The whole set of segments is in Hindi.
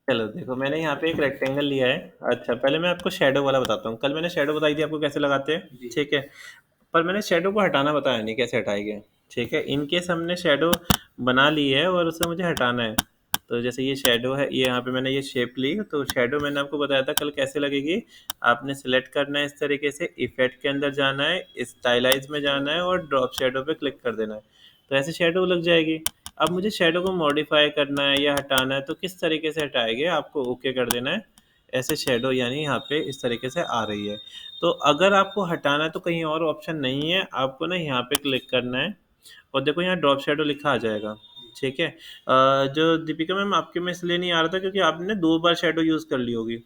चलो देखो, मैंने यहाँ पे एक रेक्टेंगल लिया है। अच्छा, पहले मैं आपको शेडो वाला बताता हूँ। कल मैंने शेडो बताई थी आपको कैसे लगाते हैं, ठीक है। पर मैंने शेडो को हटाना बताया नहीं, कैसे हटाएंगे। ठीक है, इन केस हमने शेडो बना ली है और उसे मुझे हटाना है। तो जैसे ये शेडो है, ये यहाँ पे मैंने ये शेप ली, तो शेडो मैंने आपको बताया था कल कैसे लगेगी। आपने सिलेक्ट करना है इस तरीके से, इफेक्ट के अंदर जाना है, स्टाइलाइज में जाना है और ड्रॉप शेडो पे क्लिक कर देना है। तो ऐसे शेडो लग जाएगी। अब मुझे शेडो को मॉडिफाई करना है या हटाना है, तो किस तरीके से हटाएंगे, आपको ओके कर देना है। ऐसे शेडो यानी यहाँ पे इस तरीके से आ रही है। तो अगर आपको हटाना है तो कहीं और ऑप्शन नहीं है, आपको ना यहाँ पे क्लिक करना है और देखो यहाँ ड्रॉप शेडो लिखा आ जाएगा। ठीक है। जो दीपिका मैम आपके में इसलिए नहीं आ रहा था क्योंकि आपने 2 बार शेडो यूज़ कर ली होगी।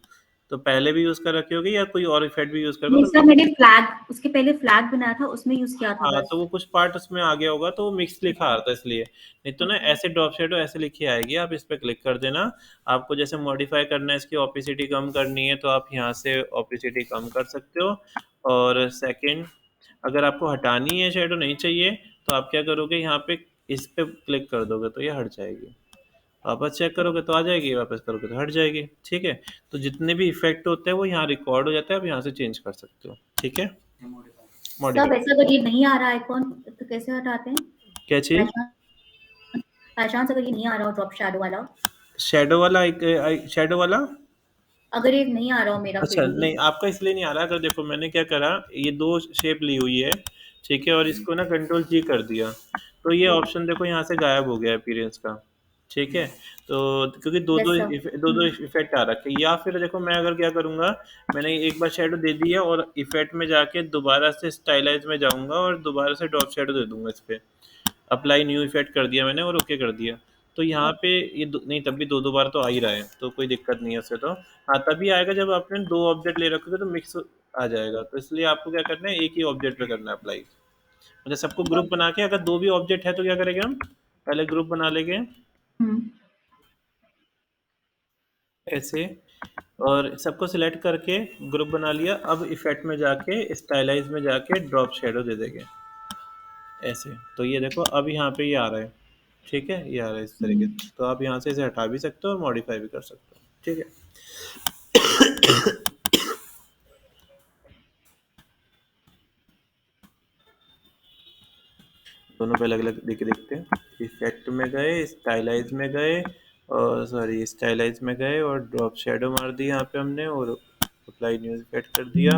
तो पहले भी यूज़ कर रखी होगी या कोई और इफ़ेक्ट भी यूज़ कर नहीं तो सर, मैंने फ्लैग उसके पहले फ्लैग बनाया था, उसमें यूज़ किया था हाँ, बस। तो वो कुछ पार्ट उसमें आ गया होगा, तो वो मिक्स लिखा आ रहा था इसलिए। नहीं तो ना ऐसे ड्रॉप शेडो ऐसे लिखी आएगी, आप इस पे क्लिक कर देना। आपको जैसे मॉडिफाई करना है, इसकी ऑपेसिटी कम करनी है तो आप यहाँ से ऑपेसिटी कम कर सकते हो। और सेकंड, अगर आपको हटानी है, शेडो नहीं चाहिए, तो आप क्या करोगे, यहाँ पे इस पे क्लिक कर दोगे तो ये हट जाएगी। वापस चेक करोगे तो आ जाएगी, वापस करोगे तो हट जाएगी। ठीक है। तो जितने भी इफेक्ट होते हैं वो यहाँ रिकॉर्ड हो जाता है, आप यहाँ से चेंज कर सकते हो। ठीक है। सर मॉडिफाई वैसे अगर ये नहीं आ रहा आइकॉन तो कैसे हटाते हैं? क्या चीज़? बाय चांस अगर ये नहीं आ रहा हो ड्रॉप शैडो वाला, शेडो वाला, एक शेडो वाला। अगर ये नहीं आ रहा हो मेरा फिर अच्छा, भी। नहीं आपका इसलिए नहीं आ रहा। अगर देखो मैंने क्या करा, ये 2 शेप ली हुई है, ठीक है, और इसको ना कंट्रोल जी कर दिया, तो ये ऑप्शन देखो यहाँ से गायब हो गया अपीयरेंस का। ठीक है। तो क्योंकि यस सर। दो दो इफेक्ट आ रखे हैं। या फिर देखो मैं अगर क्या करूँगा, मैंने एक बार शेडो दे दिया और इफेक्ट में जाके दोबारा से स्टाइलाइज में जाऊँगा और दोबारा से ड्रॉप शेडो दे दूंगा इस पे। अप्लाई न्यू इफेक्ट कर दिया मैंने और ओके कर दिया। तो यहाँ पे ये नहीं, तब भी 2-2 बार तो आ ही रहा है, तो कोई दिक्कत नहीं है उससे तो। हाँ, तभी आएगा जब आपने 2 ऑब्जेक्ट ले रखोगे तो मिक्स आ जाएगा। तो इसलिए आपको क्या करना है, एक ही ऑब्जेक्ट पे करना है अप्लाई। मतलब सबको ग्रुप बना के, अगर 2 भी ऑब्जेक्ट है तो क्या करेंगे हम, पहले ग्रुप बना लेंगे हुँ। ऐसे, और सबको सिलेक्ट करके ग्रुप बना लिया। अब इफेक्ट में जाके स्टाइलाइज में जाके ड्रॉप शेडो दे देंगे ऐसे। तो ये देखो अब यहाँ पे ये आ रहा है। ठीक है, ये आ रहा है इस तरीके से। तो आप यहाँ से इसे हटा भी सकते हो और मॉडिफाई भी कर सकते हो। ठीक है। दोनों पे अलग अलग देखते हैं। इफेक्ट में गए, स्टाइलाइज में गए, और सॉरी स्टाइलाइज में गए और ड्रॉप शेडो मार दी यहाँ पे हमने, और अप्लाई न्यू इफेक्ट कर दिया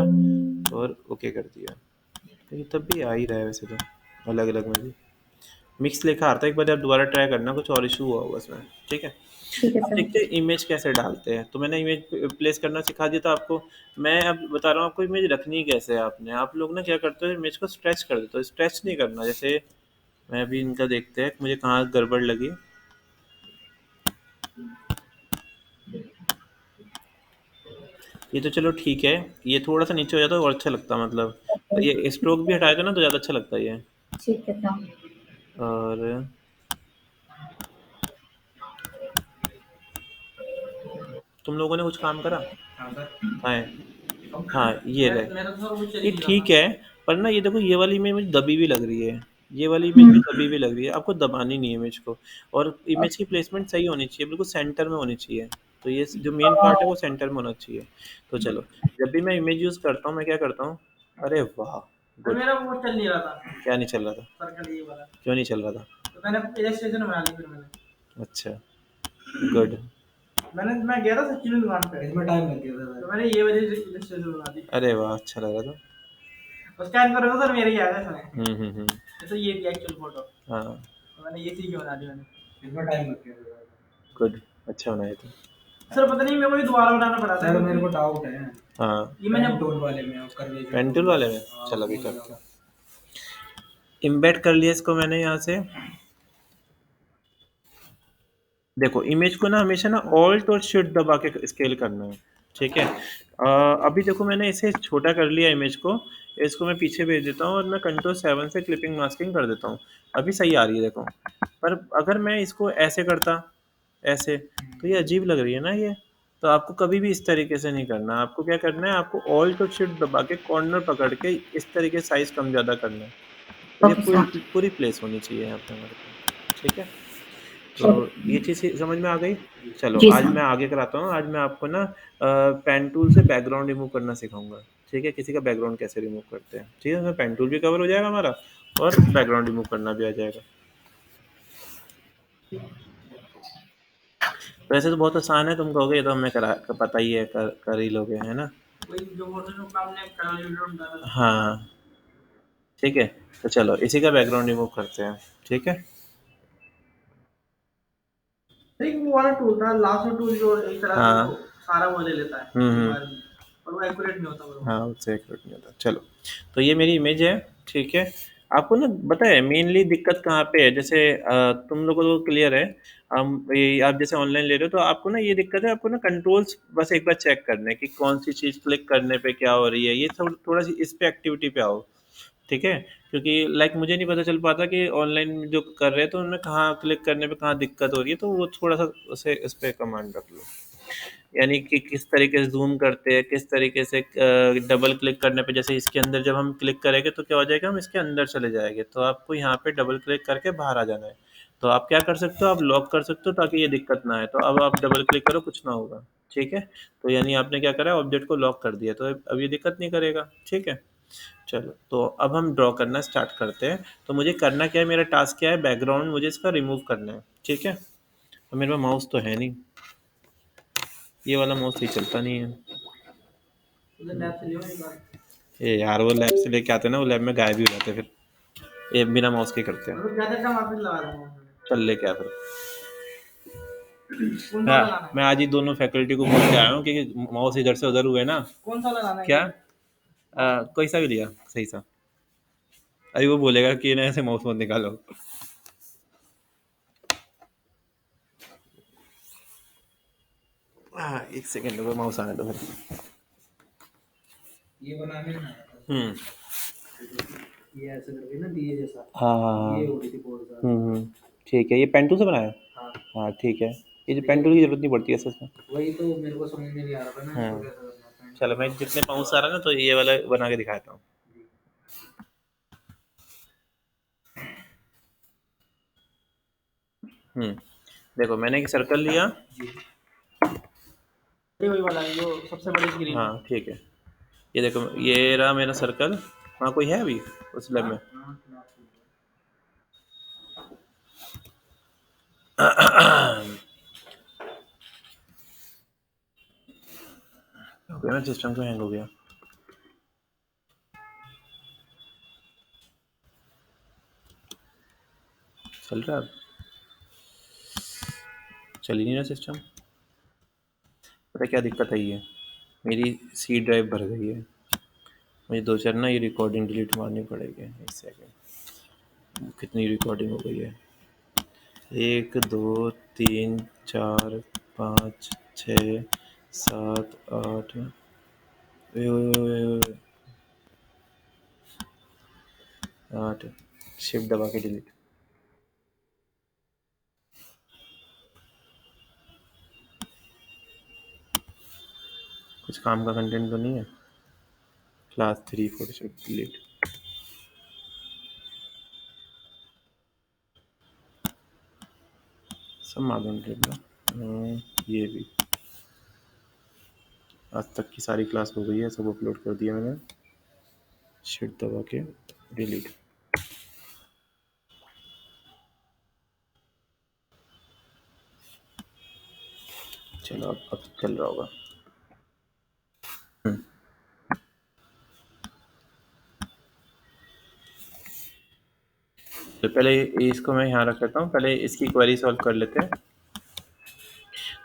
और ओके कर दिया। तो ये तब भी आ ही रहा है वैसे तो, अलग अलग में भी मिक्स लिखा आता है। एक बार आप दोबारा ट्राई करना, कुछ और इशू हुआ होगा इसमें। ठीक है। ठीक है अब सर। देखते हैं इमेज कैसे डालते हैं। तो मैंने इमेज प्लेस करना सिखा दिया था आपको। मैं अब बता रहा हूँ आपको इमेज रखनी कैसे है। आपने, आप लोग ना क्या करते हो, इमेज को स्ट्रेच कर देते हो। स्ट्रेच नहीं करना। जैसे मैं अभी इनका देखते हैं मुझे कहाँ गड़बड़ लगी। ये तो चलो ठीक है, ये थोड़ा सा नीचे हो जाता है और अच्छा लगता है, मतलब तो ये स्ट्रोक भी हटाए दो ना तो ज़्यादा अच्छा लगता है ये। ठीक है सर। और तुम लोगों ने कुछ काम करा। हाँ, हाँ ये रहे, ये ठीक है। पर ना ये देखो, ये वाली इमेज मुझे दबी भी लग रही है। ये वाली इमेज भी हुँ। दबी भी लग रही है। आपको दबानी नहीं है इमेज को। और इमेज की प्लेसमेंट सही होनी चाहिए, बिल्कुल सेंटर में होनी चाहिए। तो ये जो मेन पार्ट है वो सेंटर में होना चाहिए। तो चलो, जब भी मैं इमेज यूज़ करता हूँ मैं क्या करता हूँ। अरे वाह, गुड। मेरा वो चल नहीं रहा था। क्या नहीं चल रहा था? सर्कल ये वाला। क्यों नहीं चल रहा था? तो मैंने इलस्ट्रेशन बना ली फिर मैंने। अच्छा, गुड। मैं गया था सच्ची में दुकान पे, इसमें टाइम लग गया था, तो मैंने ये वाली इलस्ट्रेशन बना दी। अरे वाह, अच्छा लगा तो। स्कैन करोगे सर, मेरे ही आ गया इसमें। जैसे ये थी एक्चुअल फोटो। हाँ, तो मैंने ये सीख के बना दी मैंने। इसमें टाइम लग गया। गुड, अच्छा बनाया था। सर पता नहीं मेरे को ये दोबारा बनाना पड़ा था। सर मेरे को डाउट है। हाँ, ये मैंने टूल वाले में और कर लीजिए। पेन टूल वाले में, चल अभी करते हैं। इम्बेड कर लिया इसको मैंने यहाँ से। देखो इमेज को ना हमेशा ना ऑल्ट और शिफ्ट दबा के स्केल करना है। ठीक है। अभी देखो मैंने इसे छोटा कर लिया इमेज को। इसको मैं पीछे भेज देता हूँ और मैं कंट्रोल 7 से क्लिपिंग मास्किंग कर देता हूँ। अभी सही आ रही है देखो। पर अगर मैं इसको ऐसे करता, ऐसे, तो ये अजीब लग रही है ना ये। तो आपको कभी भी इस तरीके से नहीं करना। आपको क्या करना है, आपको ऑल्ट और शिफ्ट दबा के कॉर्नर पकड़ के इस तरीके साइज कम ज़्यादा करना है। तो ये ओके सर। पूरी पूरी प्लेस होनी चाहिए यहाँ पे हमारे पास। ठीक है। तो ये चीज़ समझ में आ गई। चलो जी आज सर। मैं आगे कराता हूँ। आज मैं आपको ना पेन टूल से बैकग्राउंड रिमूव करना सिखाऊंगा। ठीक है, किसी का बैकग्राउंड कैसे रिमूव करते हैं। ठीक है, उसमें पेन टूल भी कवर हो जाएगा हमारा और बैकग्राउंड रिमूव करना भी आ जाएगा। वैसे तो बहुत आसान है, तुम कहोगे ये तो हमें पता ही है, कर ही लोगे, है ना। हाँ ठीक है, तो चलो इसी का बैकग्राउंड रिमूव करते हैं। ठीक है, एक वो वाला टूल था, लास्ट टूल जो एक तरह से वो सारा वो ले लेता है और वो एक्यूरेट नहीं होता बरोबर। हाँ, उससे एक्यूरेट नहीं होता। चलो, तो ये मेरी इमेज है। ठीक है, आपको ना पता है मेनली दिक्कत कहाँ पे है। जैसे तुम लोगों को क्लियर है, ये आप जैसे ऑनलाइन ले रहे हो तो आपको ना ये दिक्कत है, आपको ना कंट्रोल्स बस एक बार चेक करने कि कौन सी चीज़ क्लिक करने पे क्या हो रही है। ये थोड़ा सी इस पे एक्टिविटी पे आओ। ठीक है, क्योंकि लाइक मुझे नहीं पता चल पाता कि ऑनलाइन जो कर रहे हैं तो उनमें कहाँ क्लिक करने पे कहाँ दिक्कत हो रही है, तो वो थोड़ा सा उसे इस पे कमांड रख लो। यानी कि किस तरीके से जूम करते हैं, किस तरीके से डबल क्लिक करने पे, जैसे इसके अंदर जब हम क्लिक करेंगे तो क्या हो जाएगा, हम इसके अंदर चले जाएंगे, तो आपको यहाँ पे डबल क्लिक करके बाहर आ जाना है। तो आप क्या कर सकते हो, आप लॉक कर सकते हो ताकि ये दिक्कत ना आए। तो अब आप डबल क्लिक करो, कुछ ना होगा। ठीक है, तो यानी आपने क्या करा, ऑब्जेक्ट को लॉक कर दिया, तो अब ये दिक्कत नहीं करेगा। ठीक है, चलो तो अब हम ड्रॉ करना स्टार्ट करते हैं। तो मुझे करना क्या है, मेरा टास्क क्या है, बैकग्राउंड मुझे इसका रिमूव करना है। ठीक है, तो मेरे पास माउस तो है नहीं, ये वाला माउस ही चलता नहीं है। ये यार वो लैब से लेके आते हैं ना, वो लैब में गायब ही हो जाते हैं फिर। ये बिना माउस के करते हैं। चल लेके आ फिर। मैं आज ही दोनों फैकल्टी को बोल के आया हूँ कि माउस इधर से उधर हुए ना। कौन सा लगाना है क्या, कोई सा भी लिया सही सा। अभी वो बोलेगा कि ना ऐसे माउस मत निकालो। हाँ, एक सेकेंड में माउस आने दो फिर। ये बनाने में आया था। ये ऐसे करके ना दिए जैसा। हाँ हाँ हाँ, ये हो रही थी बहुत ज़्यादा। ठीक है, ये पेंटू से बनाया। हाँ हाँ ठीक है, ये जो पेंटू की जरूरत नहीं पड़ती है ऐसे इसमें। वही तो मेरे को समझ में नहीं आ रहा था ना इसको कैसे करना है। चलो मैं जितने पाउंस आ रहा है ना, तो ये वाला बना के दिखाता हूँ। देखो मैंने एक सर्कल लिया। वही वाला है जो सबसे बड़ी स्क्रीन। हाँ ठीक है, ये देखो ये रहा मेरा सर्कल। वहाँ कोई है अभी उस लैब में? हो गया ना, सिस्टम तो हैंग हो गया। चल रहा है अब? चल ही नहीं रहा सिस्टम। पता क्या दिक्कत आई है, मेरी सी ड्राइव भर गई है। मुझे दो चार ना ये रिकॉर्डिंग डिलीट मारनी पड़ेगी। एक सेकेंड, कितनी रिकॉर्डिंग हो गई है, 1 2 3 4 5 6 7 8। 8। शिफ्ट दबा के डिलीट। कुछ काम का कंटेंट तो नहीं है। Class 3 Photoshop delete. सब मालूम डिलीट। ये भी आज तक की सारी क्लास हो गई है, सब अपलोड कर दिया मैंने। शिफ्ट दबा के डिलीट। चलो अब चल रहा होगा। तो पहले इसको मैं यहाँ रख लेता हूँ, पहले इसकी क्वेरी सॉल्व कर लेते हैं।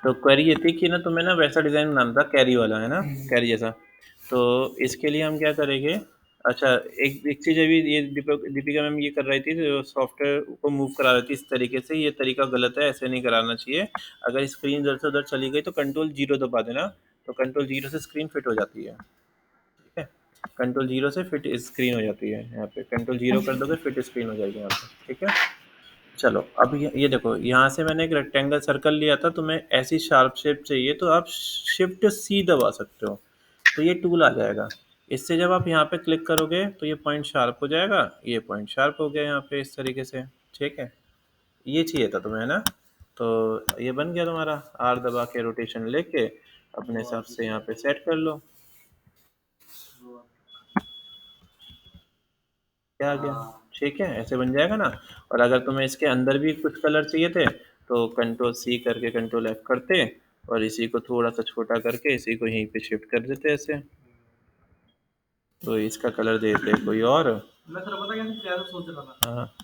तो क्वेरी ये थी कि ना तुम्हें ना वैसा डिज़ाइन बनाना था, कैरी वाला, है ना, कैरी जैसा। तो इसके लिए हम क्या करेंगे, अच्छा एक एक चीज़ अभी ये दीपिका मैम ये कर रही थी, जो सॉफ्टवेयर को मूव करा रही थी इस तरीके से, ये तरीका गलत है, ऐसे नहीं कराना चाहिए। अगर स्क्रीन इधर से उधर चली गई तो कंट्रोल जीरो दबा देना, तो कंट्रोल जीरो से स्क्रीन फिट हो जाती है। ठीक है, कंट्रोल जीरो से फिट स्क्रीन हो जाती है। यहाँ पे कंट्रोल जीरो कर दोगे फिट स्क्रीन हो जाएगी यहाँ पे। ठीक है, चलो अब ये देखो, यहाँ से मैंने एक रेक्टेंगल सर्कल लिया था, तुम्हें ऐसी शार्प शेप चाहिए तो आप शिफ्ट सी दबा सकते हो, तो ये टूल आ जाएगा। इससे जब आप यहाँ पे क्लिक करोगे तो ये पॉइंट शार्प हो जाएगा, ये पॉइंट शार्प हो गया यहाँ पे इस तरीके से। ठीक है, ये चाहिए था तुम्हें, है ना। तो ये बन गया तुम्हारा। आर दबा के रोटेशन लेके अपने हिसाब से यहाँ पे सेट कर लो। क्या आ गया? ठीक है, ऐसे बन जाएगा ना। और अगर तुम्हें इसके अंदर भी कुछ कलर चाहिए थे तो कंट्रोल सी करके कंट्रोल एफ करते और इसी को थोड़ा सा छोटा करके इसी को यहीं पे शिफ्ट कर देते ऐसे। तो इसका कलर देते कोई और। मैं तेरा पता क्या सोच रहा था। हाँ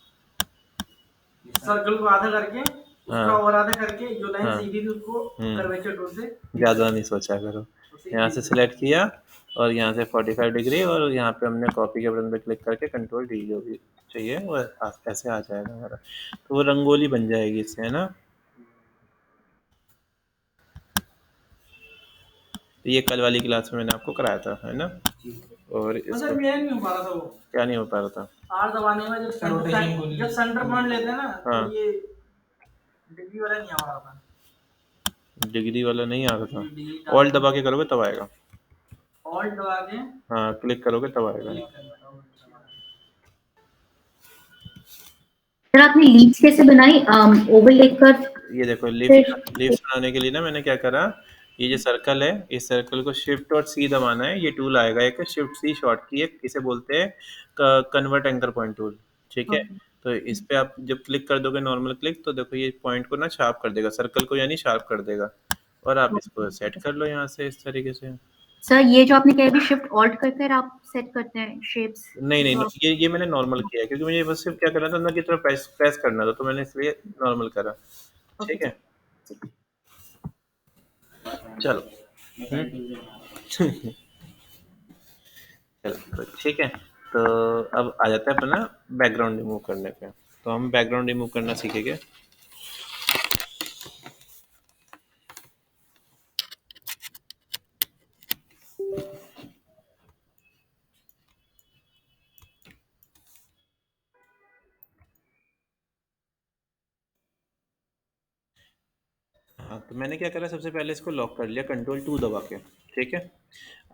सर्कल को आधा करके उसका और आधा करके जो लाइन सीधी थी उसको कर्वेचर टूल से ज़्यादा नहीं सोचा करो। यहाँ से सिलेक्ट किया और यहाँ से 45 डिग्री और यहाँ पे हमने कॉपी के बटन पे क्लिक करके कंट्रोल डी जो भी चाहिए वो ऐसे आ जाएगा हमारा। तो वो रंगोली बन जाएगी इससे, है ना। तो ये कल वाली क्लास में मैंने आपको कराया था, है ना। और इसको नहीं हो पा रहा था वो। क्या नहीं हो पा रहा था? आर दबाने में जब सेंटर पॉइंट लेते हैं ना हाँ तो ये डिग्री वाला नहीं आ रहा था। डिग्री वाला नहीं आ रहा था। ऑल्ट दबा के करोगे तब आएगा। ऑल्ट दबा के हाँ क्लिक करोगे तब आएगा। सर आपने लीव्स कैसे बनाई? ओवल लेकर ये देखो फिर लीव्स बनाने के लिए ना मैंने क्या करा, ये जो सर्कल है इस सर्कल को शिफ्ट और सी दबाना है। ये टूल आएगा एक शिफ्ट सी शॉर्ट की, एक इसे बोलते हैं कन्वर्ट एंकर पॉइंट टूल। ठीक है। तो इस पे आप जब क्लिक कर दोगे नॉर्मल क्लिक तो देखो ये पॉइंट को ना शार्प कर देगा, सर्कल को यानी शार्प कर देगा। और आप इसको सेट कर लो यहाँ से इस तरीके से। सर ये जो आपने कहा कि शिफ्ट ऑल्ट करके आप सेट करते हैं शेप्स? नहीं ये मैंने नॉर्मल किया है क्योंकि मुझे बस सिर्फ क्या करना था अंदर की तरफ प्रेस करना था तो मैंने इसलिए नॉर्मल करा। ठीक है चलो। चलो तो ठीक है। तो अब आ जाता है अपना बैकग्राउंड रिमूव करने पे। तो हम बैकग्राउंड रिमूव करना सीखेंगे। हाँ तो मैंने क्या करा, सबसे पहले इसको लॉक कर लिया कंट्रोल 2 दबा के। ठीक है।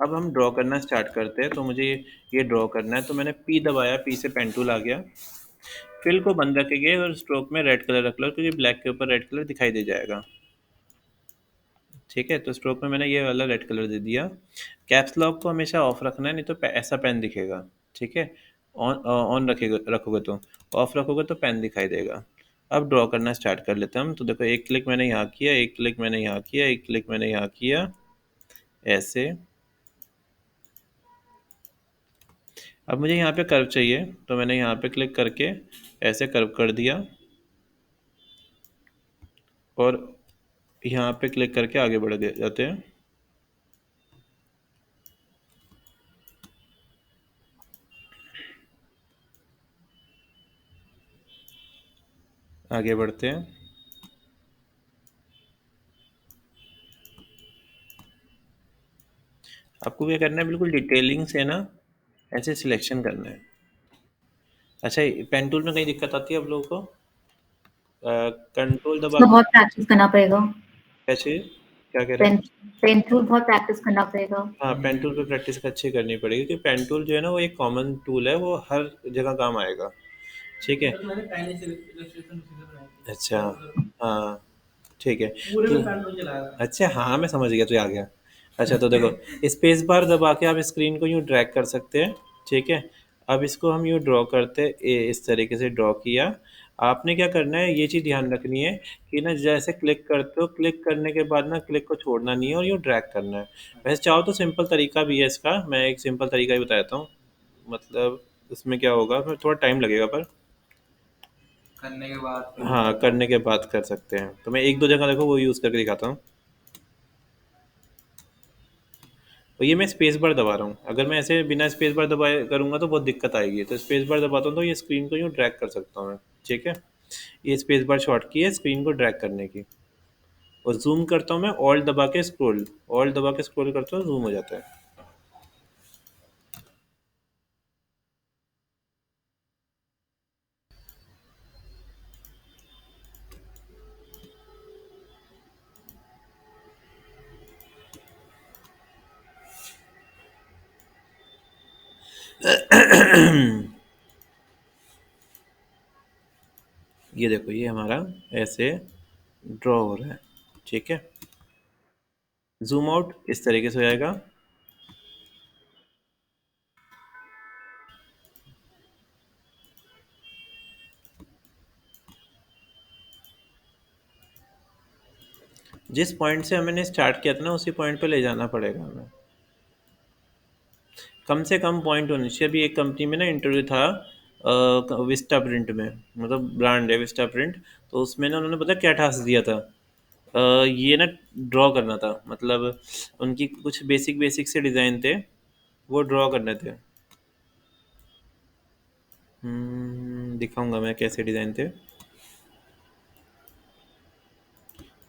अब हम ड्रॉ करना स्टार्ट करते हैं। तो मुझे ये ड्रॉ करना है तो मैंने पी दबाया, पी से पेन टूल आ गया। फिल को बंद रखेंगे और स्ट्रोक में रेड कलर रख लो क्योंकि ब्लैक के ऊपर रेड कलर दिखाई दे जाएगा। ठीक है। तो स्ट्रोक में मैंने ये वाला रेड कलर दे दिया। कैप्स लॉक को हमेशा ऑफ रखना है नहीं तो ऐसा पेन दिखेगा। ठीक है। ऑन ऑन रखेगा रखोगे तो, ऑफ रखोगे तो पेन दिखाई देगा। अब ड्रॉ करना स्टार्ट कर लेते हैं हम। तो देखो एक क्लिक मैंने यहाँ किया, एक क्लिक मैंने यहाँ किया, एक क्लिक मैंने यहाँ किया ऐसे। अब मुझे यहाँ पे कर्व चाहिए तो मैंने यहाँ पे क्लिक करके ऐसे कर्व कर दिया और यहाँ पे क्लिक करके आगे बढ़ जाते हैं। आगे बढ़ते हैं। आपको क्या करना है, बिल्कुल डिटेलिंग से ना ऐसे सिलेक्शन करना है। अच्छा पेन टूल में कहीं दिक्कत आती है आप लोगों को? कंट्रोल दबा इसमें के बहुत प्रैक्टिस करना पड़ेगा। कैसे, क्या कह रहे पेन हैं? पेन टूल बहुत प्रैक्टिस करना पड़ेगा। हाँ पेन टूल पे प्रैक्टिस अच्छी करनी पड़ेगी क्योंकि पेन टूल जो है ना वो एक कॉमन टूल है, वो हर जगह काम आएगा। ठीक है। अच्छा हाँ ठीक है। अच्छा हाँ मैं समझ गया, तो आ गया। अच्छा तो देखो स्पेस बार दबा के आप स्क्रीन को यूँ ड्रैग कर सकते हैं। ठीक है। अब इसको हम यूँ ड्रॉ करते इस तरीके से ड्रॉ किया। आपने क्या करना है, ये चीज़ ध्यान रखनी है कि ना जैसे क्लिक करते हो क्लिक करने के बाद ना क्लिक को छोड़ना नहीं है और यूँ ड्रैग करना है। वैसे चाहो तो सिंपल तरीका भी है इसका, मैं एक सिंपल तरीका ही बता देता हूँ। मतलब उसमें क्या होगा, थोड़ा टाइम लगेगा पर करने के बाद हाँ करने के बाद कर सकते हैं। तो मैं एक दो जगह देखो वो यूज़ करके दिखाता हूँ। तो ये मैं स्पेस बार दबा रहा हूँ, अगर मैं ऐसे बिना स्पेस बार दबाए करूँगा तो बहुत दिक्कत आएगी। तो स्पेस बार दबाता हूँ तो ये स्क्रीन को यूँ ड्रैग कर सकता हूँ मैं। ठीक है। ये स्पेस बार शॉर्ट की है स्क्रीन को ड्रैग करने की। और जूम करता हूँ मैं ऑल्ट दबा के स्क्रॉल, ऑल्ट दबा के स्क्रॉल करता हूँ जूम हो जाता है। ये देखो ये हमारा ऐसे ड्रॉ हो रहा है, ठीक है। जूम आउट इस तरीके से हो जाएगा। जिस पॉइंट से हमने स्टार्ट किया था ना, उसी पॉइंट पे ले जाना पड़ेगा हमें। कम से कम पॉइंट होने चाहिए। अभी एक कंपनी में ना इंटरव्यू था, विस्टा प्रिंट में, मतलब ब्रांड है विस्टा प्रिंट। तो उसमें ना उन्होंने पता क्या टास्क दिया था, ये ना ड्रॉ करना था, मतलब उनकी कुछ बेसिक बेसिक से डिज़ाइन थे, वो ड्रॉ करने थे। दिखाऊंगा मैं कैसे डिज़ाइन थे,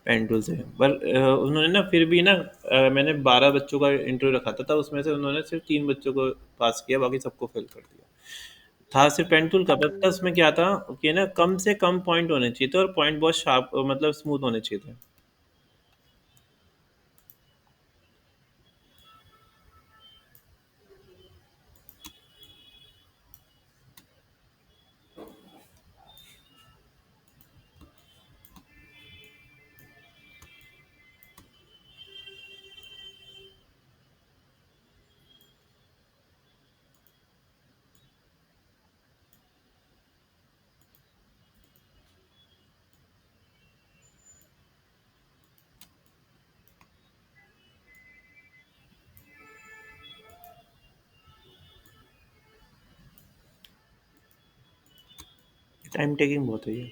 पेन टूल से। पर उन्होंने ना फिर भी ना, मैंने 12 बच्चों का इंटरव्यू रखा था, तब उसमें से उन्होंने सिर्फ 3 बच्चों को पास किया, बाकी सबको फेल कर दिया। था सिर्फ पेन टूल का, पता उसमें क्या था कि ना कम से कम पॉइंट होने चाहिए थे, और पॉइंट बहुत शार्प, मतलब स्मूथ होने चाहिए थे। टाइम टेकिंग बहुत है ये।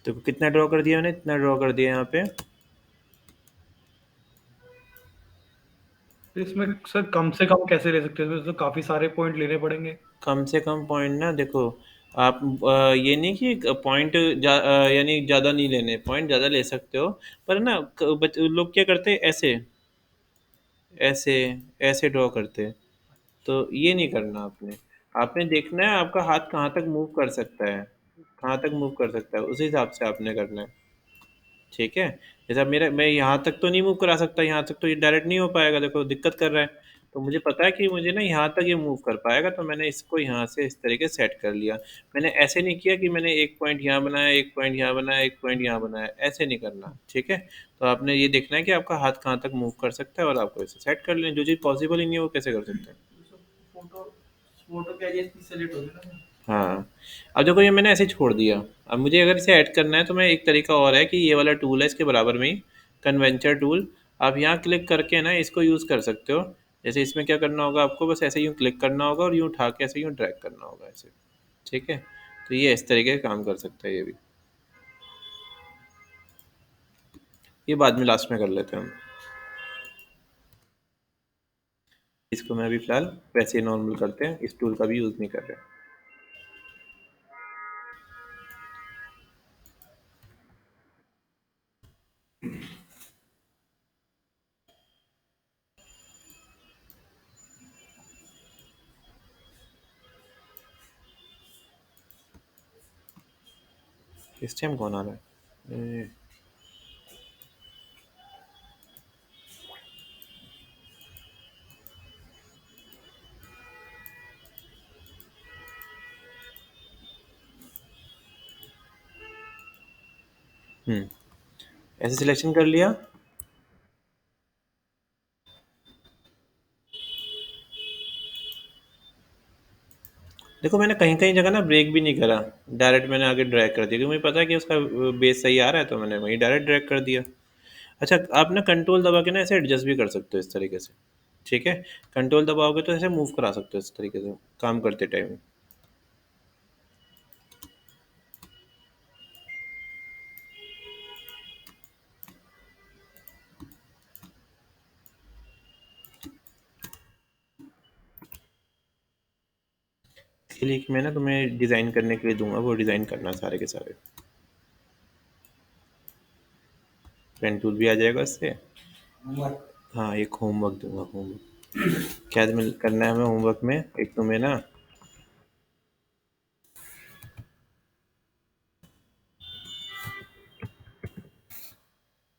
तो कितना ड्रॉ कर दिया मैंने, इतना ड्रॉ कर दिया यहाँ पे। तो इसमें सर कम से कम कैसे ले सकते हैं? इसमें तो काफी सारे पॉइंट लेने पड़ेंगे। कम से कम पॉइंट ना देखो, आप ये नहीं कि पॉइंट यानी ज़्यादा नहीं लेने, पॉइंट ज़्यादा ले सकते हो। पर ना लोग क्या करते हैं, ऐसे ऐसे ऐसे ड्रॉ करते हैं। तो ये नहीं करना आपने। आपने देखना है आपका हाथ कहाँ तक मूव कर सकता है, कहाँ तक मूव कर सकता है, उसी हिसाब से आपने करना है, ठीक है। जैसे अब मेरा, मैं यहाँ तक तो नहीं मूव करा सकता, यहाँ तक तो ये डायरेक्ट नहीं हो पाएगा, देखो दिक्कत कर रहा है। तो मुझे पता है कि मुझे ना यहाँ तक ये मूव कर पाएगा, तो मैंने इसको यहाँ से इस तरीके से सेट कर लिया। मैंने ऐसे नहीं किया कि मैंने एक पॉइंट यहाँ बनाया, एक पॉइंट यहाँ बनाया, एक पॉइंट यहाँ बनाया, ऐसे नहीं करना, ठीक है। तो आपने ये देखना है कि आपका हाथ कहाँ तक मूव कर सकता है, और आपको इसे सेट कर लें। जो चीज़ पॉसिबल ही नहीं है वो कैसे कर सकते हैं। फोटो फोटो क्या सेलेक्ट हो गया ना। हाँ, अब देखो ये मैंने ऐसे ही छोड़ दिया। अब मुझे अगर इसे ऐड करना है, तो मैं, एक तरीका और है कि ये वाला टूल है इसके बराबर में ही, कन्वेंचर टूल। आप यहाँ क्लिक करके ना इसको यूज़ कर सकते हो। जैसे इसमें क्या करना होगा आपको, बस ऐसे यूँ क्लिक करना होगा और यूँ उठा के ऐसे यूँ ड्रैग करना होगा ऐसे, ठीक है। तो ये इस तरीके का काम कर सकता है ये भी। ये बाद में लास्ट में कर लेते हैं हम। इसको मैं अभी फ़िलहाल वैसे ही नॉर्मल करते हैं, इस टूल का भी यूज़ नहीं कर रहे। इस टाइम कौन आ रहा है? ऐसे सिलेक्शन कर लिया। देखो मैंने कहीं कहीं जगह ना ब्रेक भी नहीं करा, डायरेक्ट मैंने आगे ड्रैग कर दिया, क्योंकि मुझे पता है कि उसका बेस सही आ रहा है, तो मैंने वहीं डायरेक्ट ड्रैग कर दिया। अच्छा, आप ना कंट्रोल दबा के ना ऐसे एडजस्ट भी कर सकते हो इस तरीके से, ठीक है। कंट्रोल दबाओगे तो ऐसे मूव करा सकते हो इस तरीके से काम करते टाइम। इसलिए कि मैं ना तुम्हें डिज़ाइन करने के लिए दूंगा, वो डिज़ाइन करना सारे के सारे। पेन टूल भी आ जाएगा इससे। हाँ, एक होमवर्क दूंगा, होमवर्क क्या करना है हमें होमवर्क में, एक तुम्हें ना,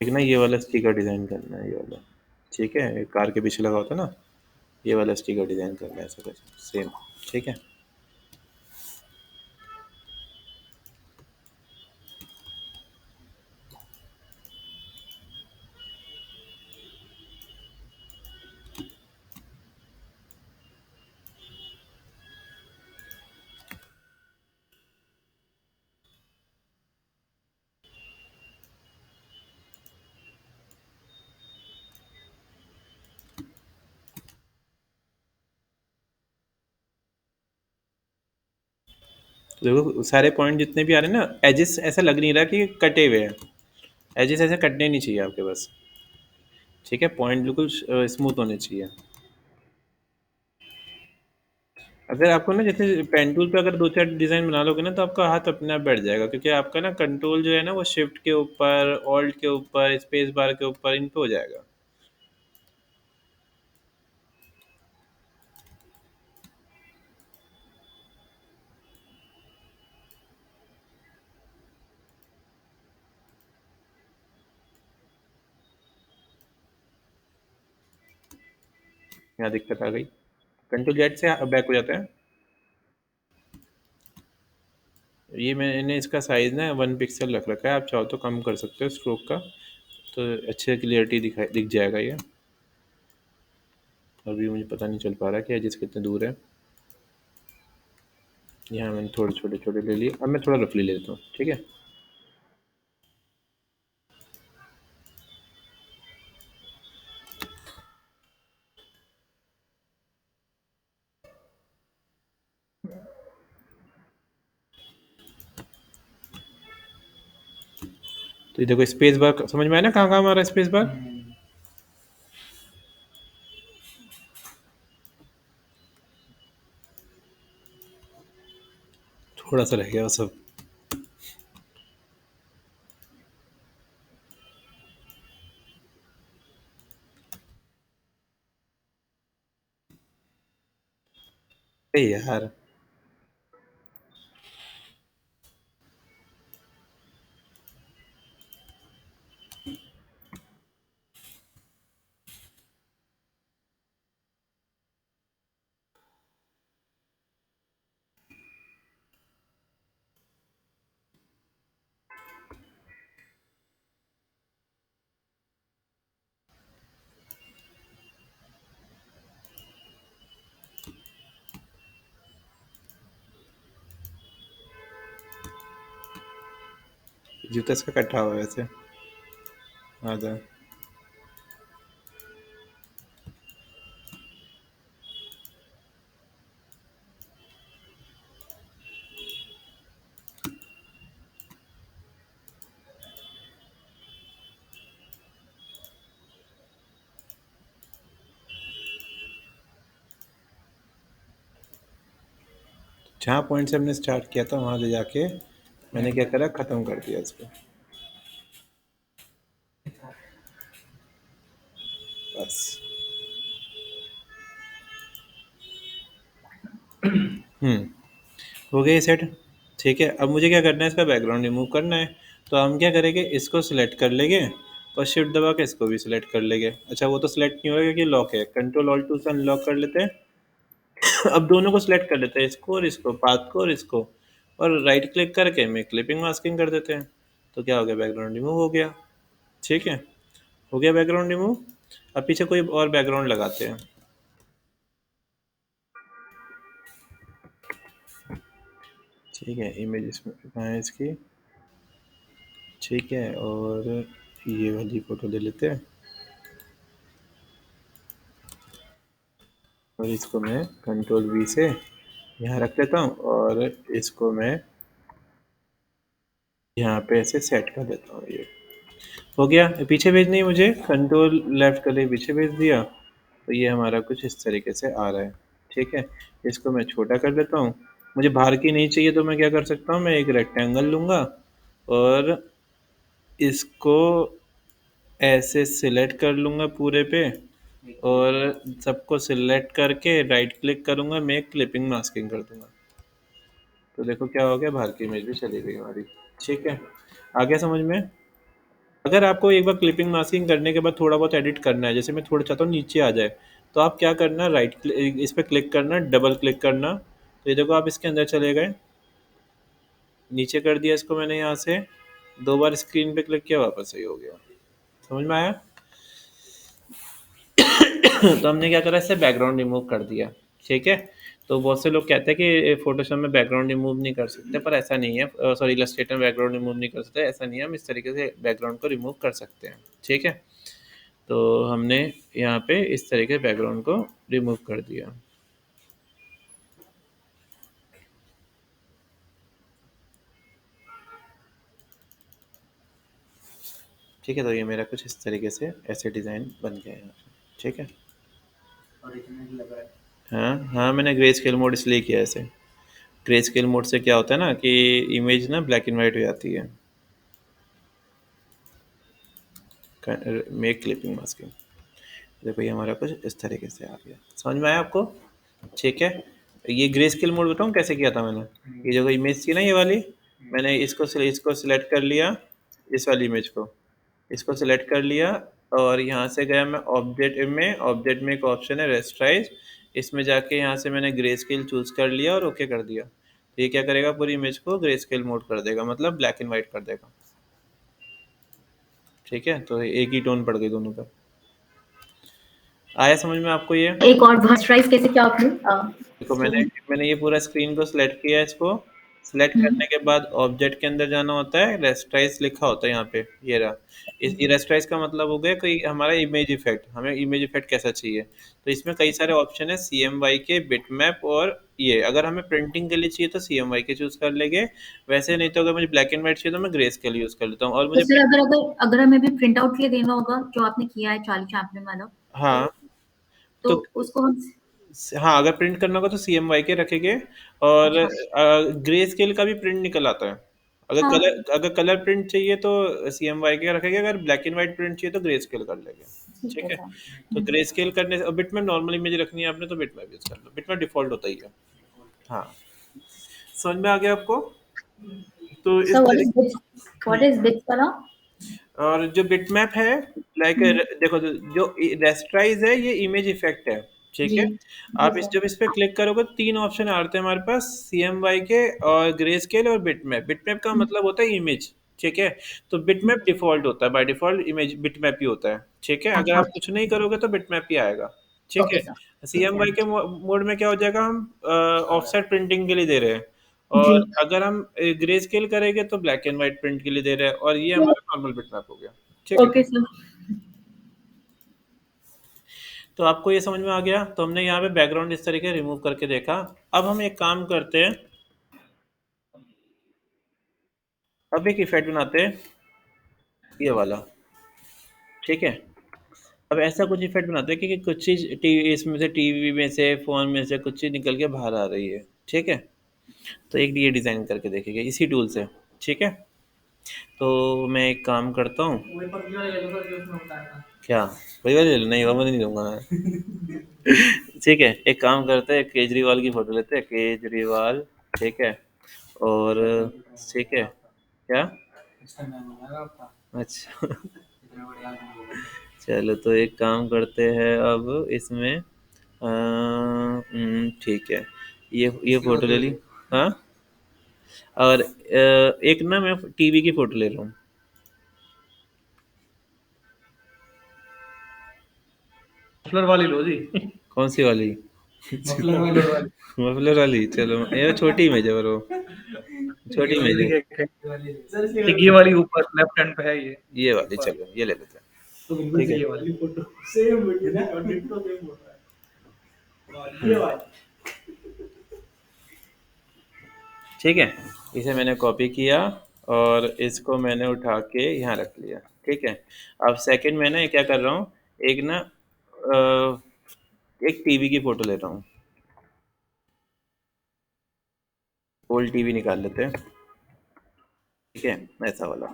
एक ना ये वाला स्टिकर डिज़ाइन करना है, ये वाला, ठीक है। कार के पीछे लगा होता है ना, ये वाला स्टिकर डिज़ाइन करना है ऐसा कुछ सेम। ठीक है। देखो सारे पॉइंट जितने भी आ रहे हैं ना, एजेस ऐसा लग नहीं रहा कि कटे हुए हैं। एजेस ऐसे कटने नहीं चाहिए आपके बस। ठीक है, पॉइंट बिल्कुल स्मूथ होने चाहिए। अगर आपको ना जैसे पेन टूल पे अगर दो चार डिज़ाइन बना लोगे ना, तो आपका हाथ अपने आप बैठ जाएगा, क्योंकि आपका ना कंट्रोल जो है ना वो शिफ्ट के ऊपर, ऑल्ट के ऊपर, स्पेस बार के ऊपर, इन पे हो जाएगा। यहाँ दिक्कत आ गई। कंट्रोल जेड से बैक हो जाता है। ये मैंने इसका साइज़ ना 1 पिक्सल रख रखा है, आप चाहो तो कम कर सकते हो स्ट्रोक का, तो अच्छे क्लियरिटी दिख जाएगा ये। अभी मुझे पता नहीं चल पा रहा कि एजेस कितने दूर है। यहाँ मैंने थोड़े छोटे छोटे ले लिए, अब मैं थोड़ा रफली ले लेता हूँ। ठीक है, तो ये देखो स्पेस बार समझ में आया ना, कहाँ कहाँ हमारा स्पेस बार। थोड़ा सा रह गया वो सब। अरे यार, जूता इसका कटा हुआ है वैसे आधा। जहाँ पॉइंट से हमने स्टार्ट किया था वहाँ ले जाके मैंने क्या करा, ख़त्म कर दिया इसको बस। हो गया ये सेट। ठीक है, अब मुझे क्या करना है, इसका बैकग्राउंड रिमूव करना है। तो हम क्या करेंगे, इसको सिलेक्ट कर लेंगे और शिफ्ट दबा के इसको भी सिलेक्ट कर लेंगे। अच्छा, वो तो सिलेक्ट नहीं होगा क्योंकि लॉक है, कंट्रोल ऑल्ट टू से अनलॉक कर लेते हैं। अब दोनों को सिलेक्ट कर लेते हैं, इसको और इसको, पाथ को और इसको, और राइट क्लिक करके मैं क्लिपिंग मास्किंग कर देते हैं। तो क्या हो गया, बैकग्राउंड रिमूव हो गया। ठीक है, हो गया बैकग्राउंड रिमूव। अब पीछे कोई और बैकग्राउंड लगाते हैं। ठीक है, इमेज इसमें कहाँ है इसकी। ठीक है, और ये वाली फ़ोटो ले लेते हैं और इसको मैं कंट्रोल वी से यहाँ रख लेता हूँ और इसको मैं यहाँ पे ऐसे सेट कर देता हूँ। ये हो गया। पीछे भेजनी है मुझे, कंट्रोल लेफ्ट कर लिए, पीछे भेज दिया, तो ये हमारा कुछ इस तरीके से आ रहा है। ठीक है, इसको मैं छोटा कर लेता हूँ। मुझे बाहर की नहीं चाहिए तो मैं क्या कर सकता हूँ, मैं एक रेक्टेंगल लूँगा और इसको ऐसे सिलेक्ट कर लूँगा पूरे पे, और सबको सिलेक्ट करके राइट क्लिक करूँगा, मैं क्लिपिंग मास्किंग कर दूँगा। तो देखो क्या हो गया, बाहर की इमेज भी चली गई हमारी। ठीक है, आ गया समझ में। अगर आपको एक बार क्लिपिंग मास्किंग करने के बाद थोड़ा बहुत एडिट करना है, जैसे मैं थोड़ा चाहता हूँ नीचे आ जाए, तो आप क्या करना, राइट इस पर क्लिक करना, डबल क्लिक करना तो ये देखो आप इसके अंदर चले गए, नीचे कर दिया इसको मैंने यहाँ से, 2 बार स्क्रीन पे क्लिक किया, वापस सही हो गया। समझ में आया? तो हमने क्या करा, इससे बैकग्राउंड रिमूव कर दिया। ठीक है, तो बहुत से लोग कहते हैं कि फोटोशॉप में बैकग्राउंड रिमूव नहीं कर सकते, पर ऐसा नहीं है। सॉरी, इलस्ट्रेटर में बैकग्राउंड रिमूव नहीं कर सकते, ऐसा नहीं है। हम इस तरीके से बैकग्राउंड को रिमूव कर सकते हैं। ठीक है, तो हमने यहाँ पे इस तरीके से बैकग्राउंड को रिमूव कर दिया। ठीक है, तो ये मेरा कुछ इस तरीके से ऐसे डिज़ाइन बन गया है। ठीक है, हाँ हाँ, मैंने ग्रे स्केल मोड इसलिए किया है ऐसे। ग्रे स्केल मोड से क्या होता है ना कि इमेज ना ब्लैक एंड वाइट हो जाती है। मेक क्लिपिंग मास्किंग, देखो ये हमारा कुछ इस तरीके से आ गया। समझ में आया आपको? ठीक है, ये ग्रे स्केल मोड बताऊँ कैसे किया था मैंने? ये जो इमेज थी ना, ये वाली, मैंने इसको सिलेक्ट कर लिया, इस वाली इमेज को, इसको सिलेक्ट कर लिया, और यहाँ से गया मैं ऑब्जेक्ट में एक ऑप्शन है रेस्टराइज, इसमें जाके यहाँ से मैंने ग्रे स्केल चूज़ कर लिया और ओके कर दिया। तो ये क्या करेगा, पूरी इमेज को ग्रे स्केल मोड कर देगा, मतलब ब्लैक एंड वाइट कर देगा। ठीक है, तो एक ही टोन पड़ गई दोनों का। आया समझ में आपको ये? एक और मॉइस्चराइज कैसे किया आपने? देखो मैंने ये पूरा स्क्रीन को सिलेक्ट किया है, इसको सिलेक्ट करने के बाद ऑब्जेक्ट के अंदर जाना होता है, रेस्टराइज लिखा होता है यहाँ पे, ये रहा। ये रेस्टराइज का मतलब हो गया कि हमारा इमेज इफेक्ट, हमें इमेज इफेक्ट कैसा चाहिए। तो इसमें कई सारे ऑप्शन है, CMY के, बिटमैप, और ये अगर हमें प्रिंटिंग के लिए चाहिए तो CMY के चूज कर लेंगे, वैसे नहीं तो अगर मुझे ब्लैक एंड व्हाइट चाहिए तो मैं ग्रे स्केल यूज कर लेता हूँ। और तो मुझे सर अगर हमें भी प्रिंट आउट के लिए देना होगा जो आपने किया है चार्ली चैपलिन वाला, हाँ, तो तो उसको हम हाँ, अगर प्रिंट करना होगा तो CMY के रखेंगे। और अच्छा ग्रे स्केल का भी प्रिंट निकल आता है। हाँ अगर कलर प्रिंट चाहिए तो CMY के रखेंगे, अगर ब्लैक एंड व्हाइट प्रिंट चाहिए तो ग्रे स्केल कर लेंगे। ठीक ठीक है है, सर। तो ग्रे स्केल करने से बिट में नॉर्मल इमेज रखनी है आपने तो बिट में यूज कर लो, बिट में डिफॉल्ट होता ही है। हाँ, समझ में आ गया आपको? तो इस सर तरीके। व्हाट इज बिट्स वाला? और जो बिटमैप है, लाइक देखो, जो रेस्टराइज है ये इमेज इफेक्ट है। ठीक जी है, जी आप सर। जब इस पे क्लिक करोगे तो 3 ऑप्शन आते हैं हमारे पास, CMY के, और ग्रे स्केल, और बिटमैप। बिटमैप का मतलब होता है इमेज। ठीक है, तो बिटमैप डिफॉल्ट होता है, बाय डिफॉल्ट इमेज बिटमैप ही होता है। ठीक है, अगर अच्छा आप कुछ नहीं करोगे तो बिटमैप ही आएगा। ठीक ओके है, सर। ठीक है CMY के मोड में क्या हो जाएगा, हम ऑफसेट प्रिंटिंग के लिए दे रहे हैं, जी और अगर हम ग्रे स्केल करेंगे तो ब्लैक एंड व्हाइट प्रिंट के लिए दे रहे हैं, और ये हमारा नॉर्मल बिटमैप हो गया। ठीक है, ओके सर। तो आपको ये समझ में आ गया? तो हमने यहाँ पे बैकग्राउंड इस तरीके रिमूव करके देखा। अब हम एक काम करते हैं, अब एक इफेक्ट बनाते हैं, ये वाला। ठीक है, अब ऐसा कुछ इफेक्ट बनाते हैं कि कुछ चीज़ टीवी, इसमें से टीवी में से, फोन में से कुछ चीज़ निकल के बाहर आ रही है। ठीक है, तो एक ये डिज़ाइन करके देखेंगे इसी टूल से। ठीक है, तो मैं एक काम करता हूँ, क्या वही वाली ले लो? नहीं, वो नहीं लूंगा मैं। ठीक है, एक काम करते हैं, केजरीवाल की फोटो लेते हैं, केजरीवाल। ठीक है, और ठीक है, क्या? अच्छा। चलो, तो एक काम करते हैं अब इसमें, ठीक है, ये फोटो ले ली। हाँ, और एक ना मैं टीवी की फोटो ले रहा हूँ। मफलर वाली लो जी। कौन सी वाली? मफलर वाली। मफलर वाली? चलो, ये छोटी इमेज है, पर वो छोटी इमेज है। एक ये वाली ऊपर लेफ्ट हैंड पे है ये। ये वाली, ऊपर चलो ये ले लेते हैं। तो बिल्कुल ठीक है, ये वाली फोटो सेम है और डिट्टो सेम हो रहा है। ये वाली ठीक है, इसे मैंने कॉपी किया और इसको मैंने उठा के यहाँ रख लिया। ठीक है, अब सेकंड में ना ये क्या कर रहा हूँ, एक ना एक टीवी की फोटो ले रहा हूँ, ओल्ड टीवी निकाल लेते हैं। ठीक है, ऐसा वाला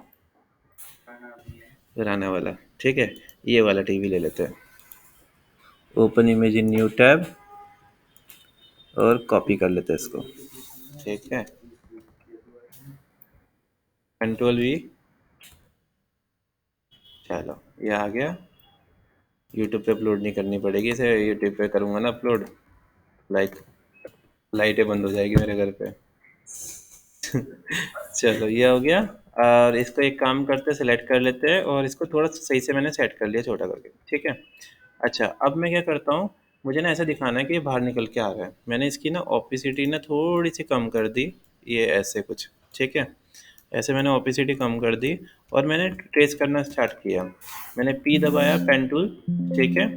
पुराना वाला। ठीक है, ये वाला टीवी ले लेते हैं, open image in new tab, और कॉपी कर लेते हैं इसको। ठीक है, Ctrl+V, चलो ये आ गया। यूट्यूब पे अपलोड नहीं करनी पड़ेगी इसे, यूट्यूब पे करूँगा ना अपलोड, लाइक लाइटें बंद हो जाएगी मेरे घर पे। चलो ये हो गया। और इसको एक काम करते हैं, सेलेक्ट कर लेते हैं और इसको थोड़ा सही से मैंने सेट कर लिया छोटा करके, ठीक है। अच्छा, अब मैं क्या करता हूँ, मुझे ना ऐसा दिखाना है कि ये बाहर निकल के आ रहा है। मैंने इसकी ना ओपेसिटी ना थोड़ी सी कम कर दी, ये ऐसे कुछ, ठीक है। ऐसे मैंने ओपेसिटी कम कर दी और मैंने ट्रेस करना स्टार्ट किया। मैंने पी दबाया, पेन टूल, ठीक है।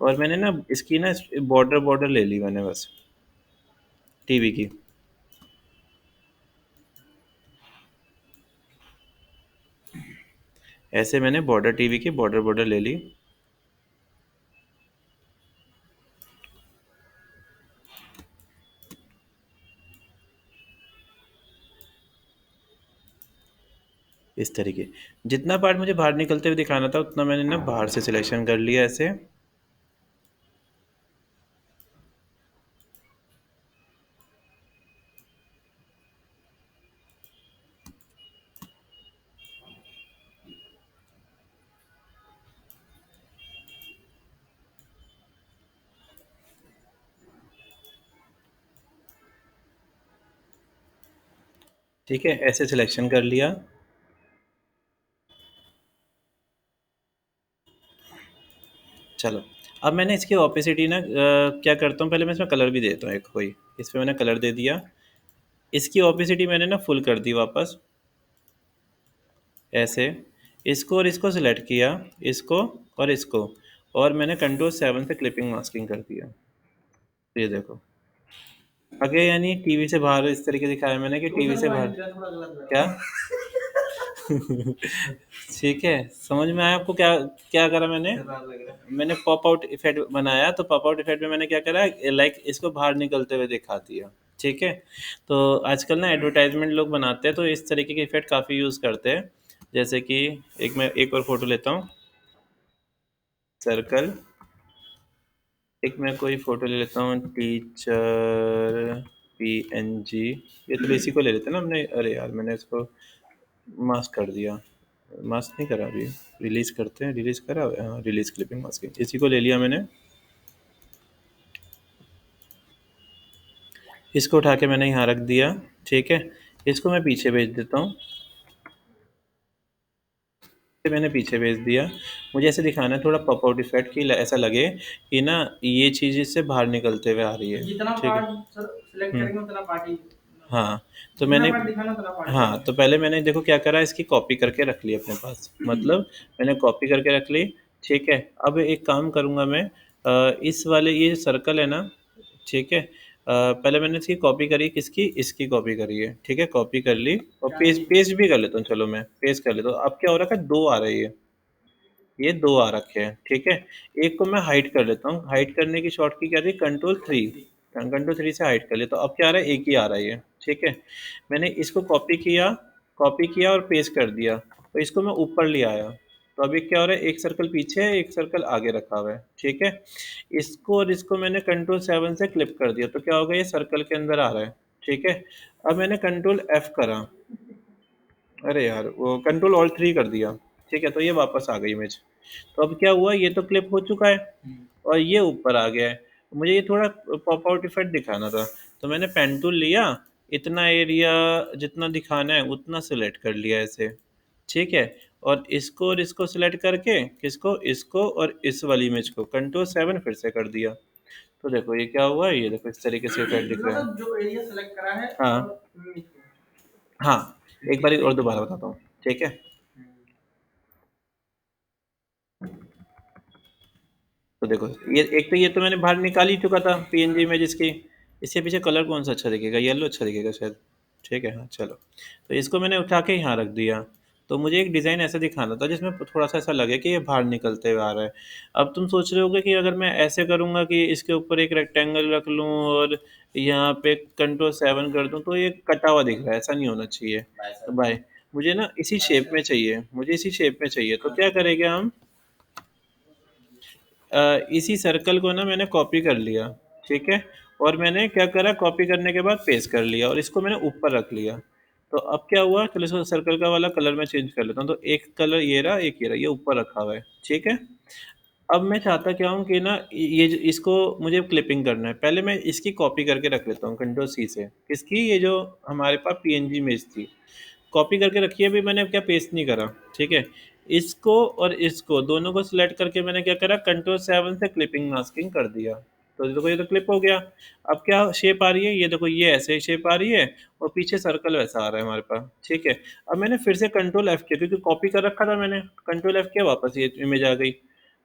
और मैंने ना इसकी ना बॉर्डर बॉर्डर ले ली मैंने बस टीवी की। ऐसे मैंने बॉर्डर टीवी की बॉर्डर बॉर्डर ले ली। इस तरीके, जितना पार्ट मुझे बाहर निकलते हुए दिखाना था उतना मैंने ना बाहर से सिलेक्शन कर लिया ऐसे। ठीक है, ऐसे सिलेक्शन कर लिया। चलो, अब मैंने इसकी ओपेसिटी ना क्या करता हूँ, पहले मैं इसमें कलर भी देता हूँ एक कोई। इस पर मैंने कलर दे दिया। इसकी ओपेसिटी मैंने ना फुल कर दी वापस ऐसे। इसको और इसको सिलेक्ट किया, इसको और इसको, और मैंने कंट्रोल 7 से क्लिपिंग मास्किंग कर दिया। ये देखो आगे, यानी टीवी से बाहर इस तरीके दिखाया मैंने कि टीवी से बाहर थोड़ा गलत लग क्या। ठीक है, समझ में आया आपको क्या क्या करा मैंने। रहा है। मैंने पॉप आउट इफेक्ट बनाया, तो पॉप आउट इफेक्ट में मैंने क्या करा, लाइक इसको बाहर निकलते हुए दिखा दिया, ठीक है। तो आजकल ना एडवर्टाइजमेंट लोग बनाते हैं तो इस तरीके के इफेक्ट काफ़ी यूज़ करते हैं। जैसे कि मैं एक और फोटो लेता हूँ, सर्कल। एक मैं कोई फ़ोटो ले लेता हूँ, टीचर PNG। ये तो इसी को ले लेते हैं ना हमने। अरे यार, मैंने इसको मास्क कर दिया। मास्क नहीं करा अभी, रिलीज़ करते हैं। रिलीज़ करा हुआ है, हाँ, रिलीज़ क्लिपिंग मास्किंग, इसी को ले लिया मैंने। इसको उठा के मैंने यहाँ रख दिया, ठीक है। इसको मैं पीछे भेज देता हूँ। मैंने पीछे भेज दिया। मुझे ऐसे दिखाना है थोड़ा पॉप आउट इफेक्ट कि ऐसा लगे कि ना ये चीज़ इससे बाहर निकलते हुए आ रही है, जितना ठीक है। पार्ट सर सिलेक्ट करेंगे उतना पार्ट ही। हाँ, तो जितना मैंने पार्ट दिखाना उतना पार्ट हाँ, तो पहले मैंने देखो क्या करा, इसकी कॉपी करके रख ली अपने पास, मतलब मैंने कॉपी करके रख ली, ठीक है। अब एक काम करूँगा मैं, इस वाले ये सर्कल है ना, ठीक है। पहले मैंने इसकी कॉपी करी, किसकी, इसकी कॉपी करी है, ठीक है। कॉपी कर ली और पेस्ट पेस्ट भी कर लेता हूँ। चलो मैं पेस्ट कर लेता हूँ। अब क्या हो रहा है, दो आ रही है, ये दो आ रखे हैं, ठीक है। एक को मैं हाइड कर लेता हूँ। हाइड करने की शॉर्ट की क्या थी, कंट्रोल 3। कंट्रोल 3 से हाइड कर लिया, तो अब क्या आ रहा है, एक ही आ रहा है ये, ठीक है। मैंने इसको कॉपी किया और पेस्ट कर दिया, तो इसको मैं ऊपर ले आया। तो अभी क्या हो रहा है, एक सर्कल पीछे है, एक सर्कल आगे रखा हुआ है, ठीक है। इसको और इसको मैंने कंट्रोल 7 से क्लिप कर दिया, तो क्या होगा, ये सर्कल के अंदर आ रहा है, ठीक है। अब मैंने कंट्रोल F करा, अरे यार वो कंट्रोल Alt 3 कर दिया, ठीक है। तो ये वापस आ गई इमेज। तो अब क्या हुआ, ये तो क्लिप हो चुका है और ये ऊपर आ गया है। मुझे ये थोड़ा पॉप आउट इफेक्ट दिखाना था, तो मैंने पेन टूल लिया, इतना एरिया जितना दिखाना है उतना सेलेक्ट कर लिया ऐसे, ठीक है। और इसको सेलेक्ट करके, किसको, इसको और इस वाली इमेज को कंट्रोल 7 फिर से कर दिया। तो देखो ये क्या हुआ, ये देखो इस तरीके से इफेक्ट दिख रहा है। मतलब जो एरिया सेलेक्ट करा है हाँ और हाँ, एक बार और दोबारा बताता हूँ, ठीक है। तो देखो ये एक, तो ये तो मैंने बाहर निकाल ही चुका था PNG इमेज इसकी। इसके पीछे कलर कौन सा अच्छा दिखेगा, येलो अच्छा दिखेगा शायद, ठीक है। हाँ चलो, तो इसको मैंने उठा के यहाँ रख दिया। तो मुझे एक डिज़ाइन ऐसा दिखाना था जिसमें थोड़ा सा ऐसा लगे कि ये बाहर निकलते हुए आ रहा है। अब तुम सोच रहे होगे कि अगर मैं ऐसे करूँगा कि इसके ऊपर एक रेक्टेंगल रख लूँ और यहाँ पे कंट्रोल 7 कर दूँ, तो ये कटा हुआ दिख रहा है, ऐसा नहीं होना चाहिए। तो भाई, मुझे ना इसी शेप में चाहिए, मुझे इसी शेप में चाहिए। तो क्या करेंगे हम, इसी सर्कल को ना मैंने कॉपी कर लिया, ठीक है। और मैंने क्या करा, कॉपी करने के बाद पेस्ट कर लिया और इसको मैंने ऊपर रख लिया। तो अब क्या हुआ, चलो इसको सर्कल का वाला कलर मैं चेंज कर लेता हूँ। तो एक कलर ये रहा, एक ये रहा, ये ऊपर रखा हुआ है, ठीक है। अब मैं चाहता क्या हूँ कि ना ये इसको मुझे क्लिपिंग करना है। पहले मैं इसकी कॉपी करके रख लेता हूँ कंट्रोल सी से। किसकी? ये जो हमारे पास पीएनजी इमेज थी, कॉपी करके रखी है। अभी मैंने क्या पेस्ट नहीं करा, ठीक है। इसको और इसको दोनों को सिलेक्ट करके मैंने क्या करा, कंट्रोल 7 से क्लिपिंग मास्किंग कर दिया। तो देखो ये तो क्लिप हो गया। अब क्या शेप आ रही है, ये देखो ये ऐसे शेप आ रही है और पीछे सर्कल वैसा आ रहा है हमारे पास, ठीक है। अब मैंने फिर से कंट्रोल एफ किया क्योंकि कॉपी कर रखा था मैंने, कंट्रोल एफ किया, वापस ये इमेज आ गई।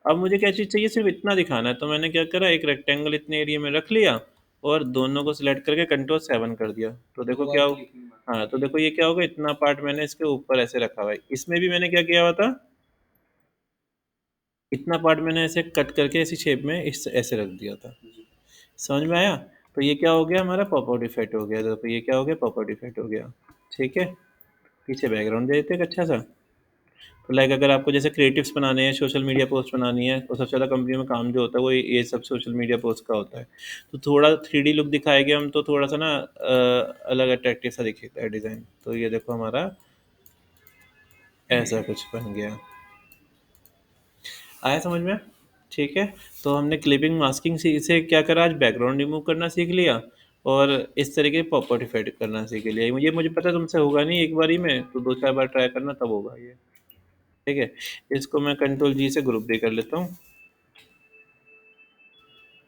अब मुझे क्या चीज़ चाहिए, सिर्फ इतना दिखाना है। तो मैंने क्या करा, एक रेक्टेंगल इतने एरिया में रख लिया और दोनों को सिलेक्ट करके कंट्रोल 7 कर दिया। तो देखो क्या हो, हाँ तो देखो ये क्या होगा, इतना पार्ट मैंने इसके ऊपर ऐसे रखा हुआ है। इसमें भी मैंने क्या किया हुआ था, इतना पार्ट मैंने ऐसे कट करके ऐसी शेप में इस ऐसे रख दिया था। समझ में आया? तो ये क्या हो गया, हमारा पॉपआउट इफेक्ट हो गया। देखो ये क्या हो गया, पॉपआउट इफेक्ट हो गया, ठीक है। पीछे बैकग्राउंड दे देते हैं एक अच्छा सा। तो लाइक अगर आपको जैसे क्रिएटिव्स बनाने हैं, सोशल मीडिया पोस्ट बनानी है, तो सबसे ज़्यादा कंपनी में काम जो होता है वो ये सब सोशल मीडिया पोस्ट का होता है। तो थोड़ा 3D लुक दिखाएंगे हम तो थोड़ा सा ना अलग अट्रैक्टिव सा दिखता है डिज़ाइन। तो ये देखो हमारा ऐसा कुछ बन गया। आया समझ में? ठीक है। तो हमने क्लिपिंग मास्किंग से क्या करा, आज बैकग्राउंड रिमूव करना सीख लिया और इस तरीके पॉपआउट इफेक्ट करना सीख लिया। मुझे पता है तुमसे होगा नहीं एक बारी में, तो 2-4 बार ट्राई करना तब होगा ये, ठीक है। इसको मैं कंट्रोल जी से ग्रुप भी कर लेता हूँ।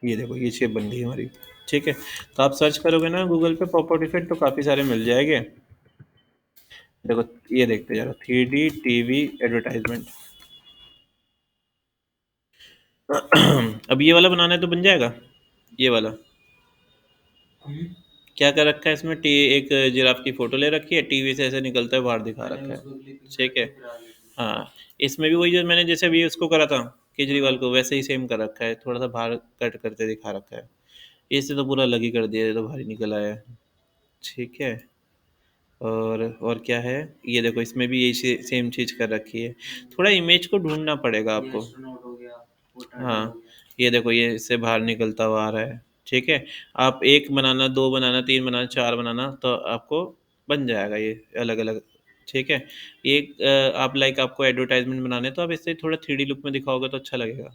ये देखो ये शेप बन गई हमारी, ठीक है। तो आप सर्च करोगे ना गूगल पे पॉपआउट इफेक्ट तो काफ़ी सारे मिल जाएंगे। देखो ये देखते जाओ, 3D टीवी एडवर्टाइजमेंट। अब ये वाला बनाना है तो बन जाएगा, ये वाला। क्या कर रखा है इसमें, एक जिराफ की फोटो ले रखी है, टीवी से ऐसे निकलता है बाहर दिखा रखा है, ठीक है। हाँ, इसमें भी वही जो मैंने जैसे अभी उसको करा था केजरीवाल को, वैसे ही सेम कर रखा है, थोड़ा सा बाहर कट करते दिखा रखा है। इससे तो पूरा अलग ही कर दिया, ये तो बाहर ही निकल आया है, ठीक है। और क्या है, ये देखो इसमें भी यही सेम चीज़ कर रखी है। थोड़ा इमेज को ढूंढना पड़ेगा आपको। हाँ, ये देखो ये इससे बाहर निकलता हुआ आ रहा है, ठीक है। आप 1 बनाना, 2 बनाना, 3 बनाना, 4 बनाना तो आपको बन जाएगा ये अलग-अलग, ठीक है। एक आप लाइक आपको एडवर्टाइज़मेंट बनाने तो आप इससे थोड़ा 3D लुक में दिखाओगे तो अच्छा लगेगा,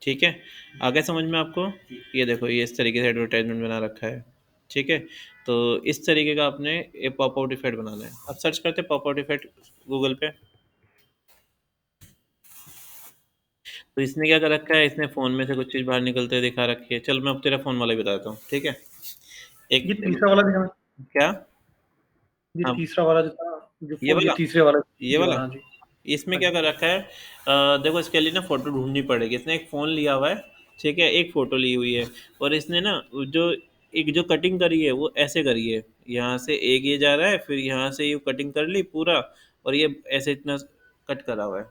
ठीक है। आ गया समझ में आपको? ये देखो ये इस तरीके से एडवर्टाइज़मेंट बना रखा है, ठीक है। तो इस तरीके का आपने ये पॉपआउट इफेक्ट बनाना है। अब सर्च करते हैं पॉपआउट इफेक्ट गूगल पे। तो इसने क्या कर रखा है, इसने फ़ोन में से कुछ चीज़ बाहर निकलते हुए दिखा रखी है। चल मैं अब तेरा फ़ोन वाला ही बताता हूँ, ठीक है। एक ये तीसरा वाला दिखाना, क्या? ये हाँ, तीसरा वाला जो ये ये वाला, तीसरे वाला, ये ये वाला। वाला, हाँ जी। इसमें हाँ क्या जी। कर रखा है, देखो इसके लिए ना फ़ोटो ढूँढनी पड़ेगी। इसने एक फ़ोन लिया हुआ है, ठीक है, एक फ़ोटो ली हुई है और इसने ना जो एक जो कटिंग करी है वो ऐसे करी है। यहाँ से एक ये जा रहा है, फिर यहाँ से ये कटिंग कर ली पूरा और ये ऐसे इतना कट करा हुआ है,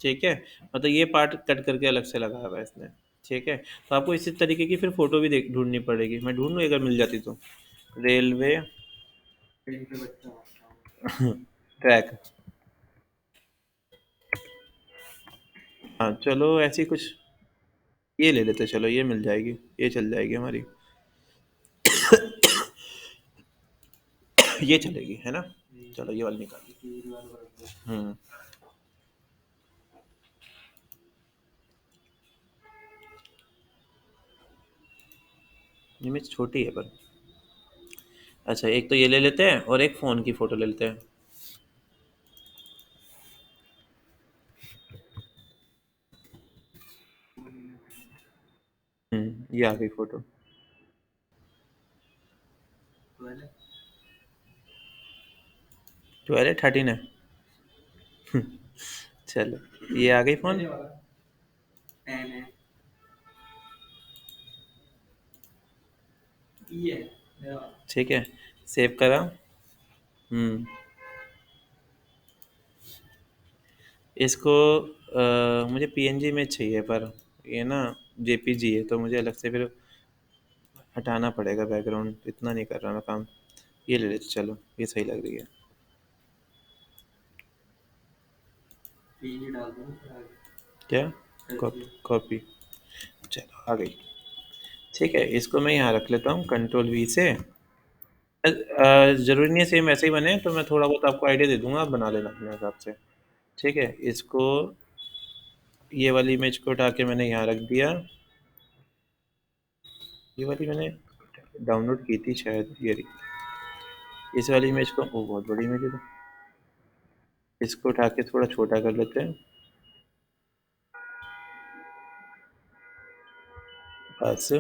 ठीक है। मतलब ये पार्ट कट करके अलग से लगाया हुआ है इसने, ठीक है। तो आपको इसी तरीके की फिर फ़ोटो भी देख ढूँढनी पड़ेगी। मैं ढूँढ लूँ अगर मिल जाती तो। रेलवे ट्रैक, हाँ चलो ऐसी कुछ ये ले लेते, चलो ये मिल जाएगी, ये चल जाएगी हमारी। ये चलेगी है ना, चलो ये वाली निकाल। इमेज छोटी है पर अच्छा, एक तो ये ले लेते हैं और एक फ़ोन की फ़ोटो ले लेते हैं। ये आ गई फ़ोटो। ट्वेल्व है 13 है। चलो ये आ गई फ़ोन, ठीक है। सेव करा। हम्म इसको मुझे पीएनजी में चाहिए पर ये ना जेपीजी है तो मुझे अलग से फिर हटाना पड़ेगा बैकग्राउंड, इतना नहीं कर रहा मैं काम। ये ले लेते चलो, ये सही लग रही है। क्या? कॉपी, चलो आ गई, ठीक है। इसको मैं यहाँ रख लेता हूँ कंट्रोल वी से ज़रूरी नहीं है सेम ऐसे ही बने, तो मैं थोड़ा बहुत आपको आइडिया दे दूंगा, आप बना लेना अपने हिसाब से। ठीक है, इसको ये वाली इमेज को उठा के मैंने यहाँ रख दिया। ये वाली मैंने डाउनलोड की थी शायद, ये रही। इस वाली इमेज को, वो बहुत बड़ी इमेज है, तो इसको उठा के थोड़ा छोटा कर लेते हैं बस।